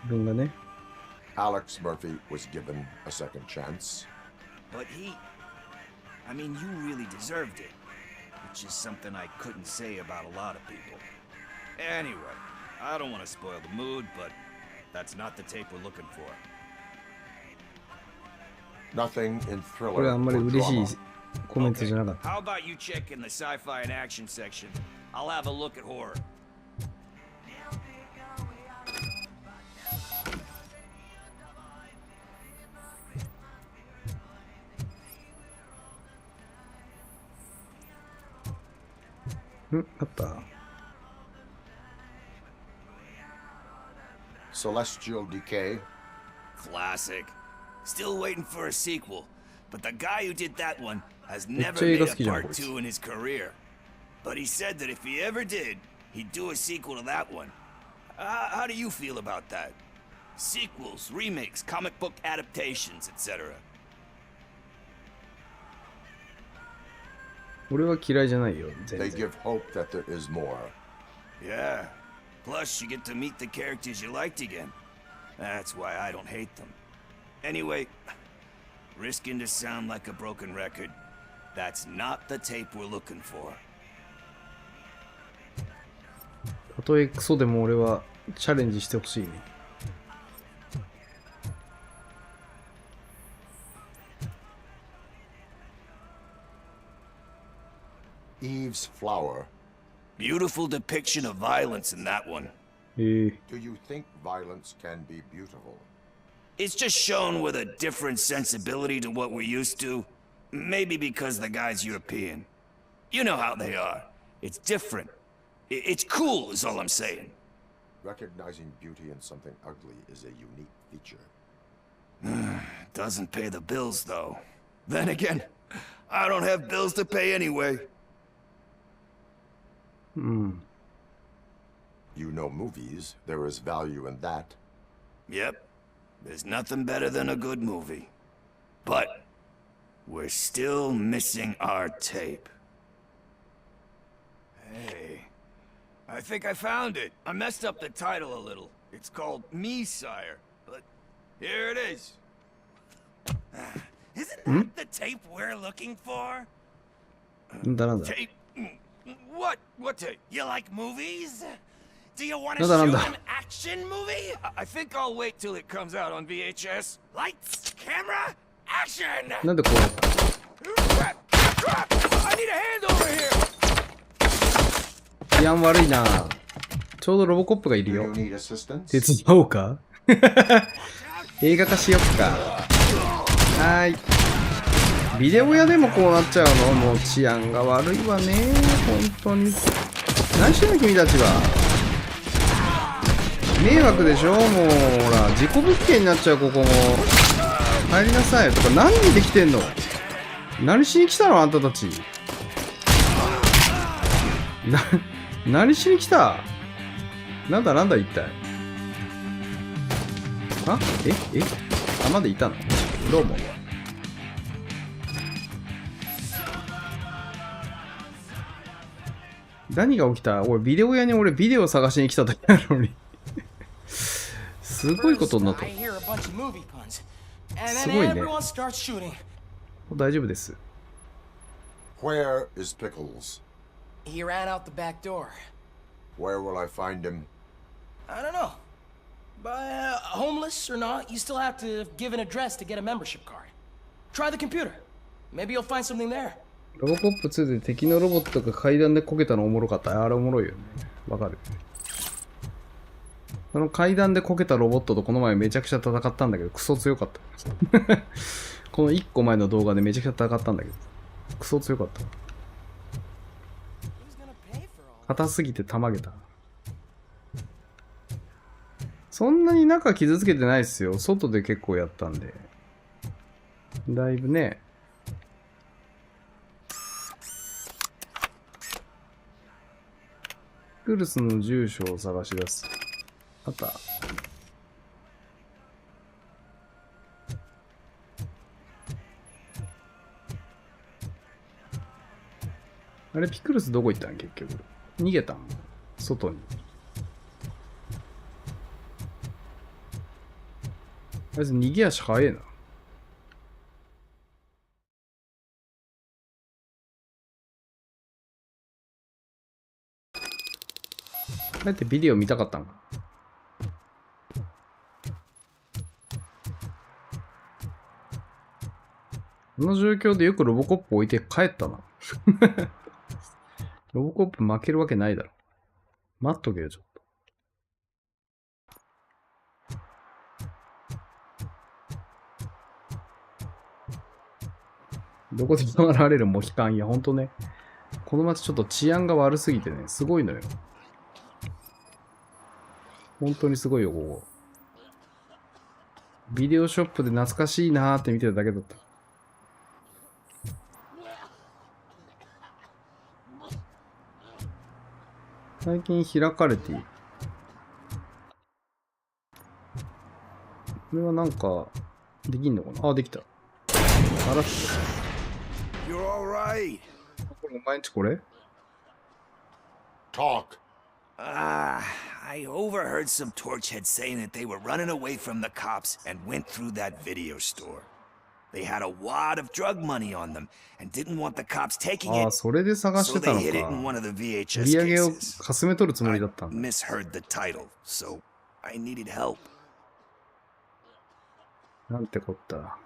自分がね。 Alex Murphy was given a second chance. But I mean, you really deserved it. which is something I couldn't say about a lot of people. Anyway, I don't want to spoil the mood, but that's not the tape we're looking for. Nothing in これあ thriller んまり or 嬉し drama. いコメントじゃなかった。 How about you check in the sci-fi and action section? I'll have a look at horror. あった。 Celestial Decay. Classic. Still waiting for a sequel, but the guy who did that one has never めっちゃ映画 made 好 a きじゃん、 part こいつ。 2 in his career. But he said that if he ever did, he'd do a sequel to that one. How do you feel about that? Sequels, remakes, comic book adaptations, etc. 俺は嫌いじゃないよ、全 They 然。 give hope that there is more. Yeah. Plus, you get to meet the characters you liked again. That's why I don't hate them. Anyway, risking to sound like a broken record, that's not the tape we're looking for. たとえクソでも俺はチャレンジしてほしいね。Eve's Flower. Beautiful depiction of violence in that one. Do you think violence can be beautiful? It's just shown with a different sensibility to what we're used to. Maybe because the guy's European. You know how they are. It's different. It's cool, is all I'm saying. Recognizing beauty in something ugly is a unique feature. Doesn't pay the bills, though. Then again, I don't have bills to pay anyway. You know movies. There is value in that. Yep. There's nothing better than a good movie. But we're still missing our tape. Hey, I think I found it. I messed up the title a little. It's called Me, Sire. But here it is. Isn't that the tape we're looking for? なんだなんだ。 Tape? What tape? You like movies? Do you want な to んだなん shoot だ。 an action movie? I think I'll wait till it comes out on VHS. Lights, camera, action! なんでこうやった I need a hand over here! 治安悪いな。ちょうどロボコップがいるよ。 Need assistance? 手伝おうか映画化しよっか。はーい。ビデオ屋でもこうなっちゃうの？もう治安が悪いわね。本当に。何してんの君たちは。迷惑でしょもう、ほら、事故物件になっちゃう、ここも。入りなさい。とか、何人で来てんの？何しに来たのあんたたち。何しに来た？なんだなんだ一体。あ？あ、まだいたの？どうも。何が起きた？俺ビデオ屋に俺ビデオ探しに来ただけなのにすごいことになった。すごいね。大丈夫です。Where is Pickles? He ran out the back door. Where will I find him? I don't know. But homeless or not, you still have to give an address to get a membership card. Try the computer. Maybe you'll find something there. ロボコップ2で敵のロボットが階段でこけたのおもろかった。あれおもろいよね。わかる。その階段でこけたロボットとこの前めちゃくちゃ戦ったんだけど、クソ強かった。この1個前の動画でめちゃくちゃ戦ったんだけど、クソ強かった。硬すぎてたまげた。そんなに中傷つけてないっすよ。外で結構やったんで。だいぶね。ピクルスの住所を探し出す。あった。あれ、ピクルスどこ行ったん結局。逃げたん外に。あいつ逃げ足早えな。あえてビデオ見たかったのか。この状況でよくロボコップ置いて帰ったな。ロボコップ負けるわけないだろ。待っとけよ、ちょっと。どこでも現れるモヒカン。いや、ほんとね。この街ちょっと治安が悪すぎてね、すごいのよ。本当にすごいよ、ここ。ビデオショップで懐かしいなーって見てただけだった。最近開かれている。これはなんか、できんのかなあ、できた。あらっしゃ。You're all right. これお前んちこれ Talk. I overheard some torchheads saying that they were running away from the cops and went through that video store. They had a wad of drug money on them and didn't want the cops taking it, それで探して so た they の hid it か。 in one of the 売 VHS り上げを cases. かすめ取るつもりだったんだ。 Misheard the title, so I needed help. なんてこった。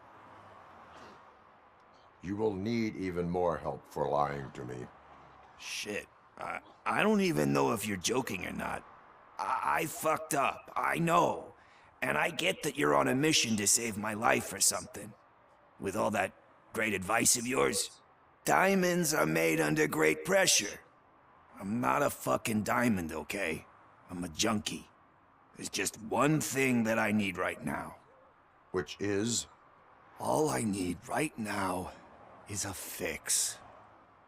You will need even more help for lying to me. Shit. I don't even know if you're joking or not. I fucked up, I know. And I get that you're on a mission to save my life or something. With all that great advice of yours, diamonds are made under great pressure. I'm not a fucking diamond, okay? I'm a junkie. There's just one thing that I need right now. Which is? All I need right now is a fix.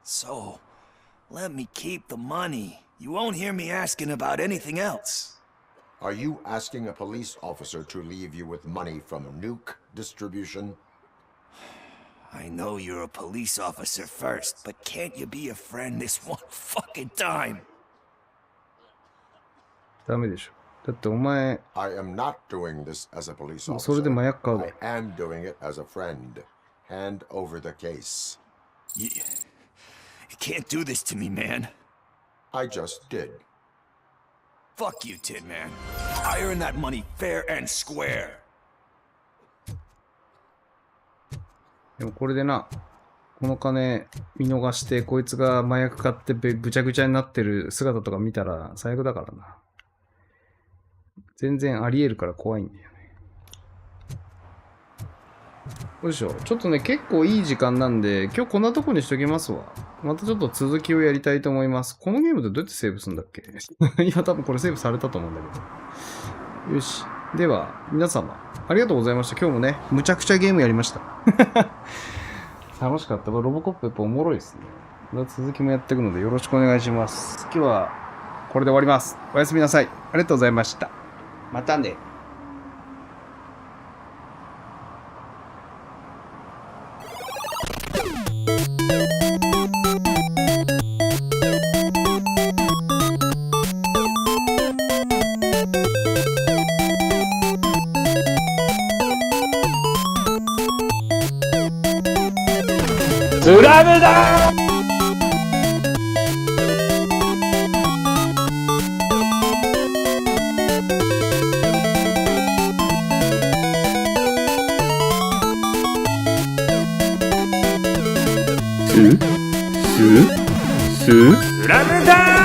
So, let me keep the money. You won't hear me asking about anything else. Are you asking a police officer to leave you with money from nuke distribution? I know you're a police officer first, but can't you be a friend this one fucking time? ダメでしょ。だってお前、 I am not doing this as a police それで officer. 麻薬買う I ぞ。 am doing it as a friend. Hand over the case. You can't do this to me, man. I just did. Fuck you, Tin Man. I earned that money fair and square. でもこれでな、この金見逃して、こいつが麻薬買ってぐちゃぐちゃになってる姿とか見たら最悪だからな。全然あり得るから怖いんだよね。よいしょ。ちょっとね、結構いい時間なんで、今日こんなとこにしときますわ。またちょっと続きをやりたいと思います。このゲームでどうやってセーブするんだっけいや、多分これセーブされたと思うんだけど。よし。では、皆様、ありがとうございました。今日もね、むちゃくちゃゲームやりました。楽しかった。ロボコップやっぱおもろいですね。また続きもやっていくのでよろしくお願いします。今日はこれで終わります。おやすみなさい。ありがとうございました。またね。スラムダンクスラムダンク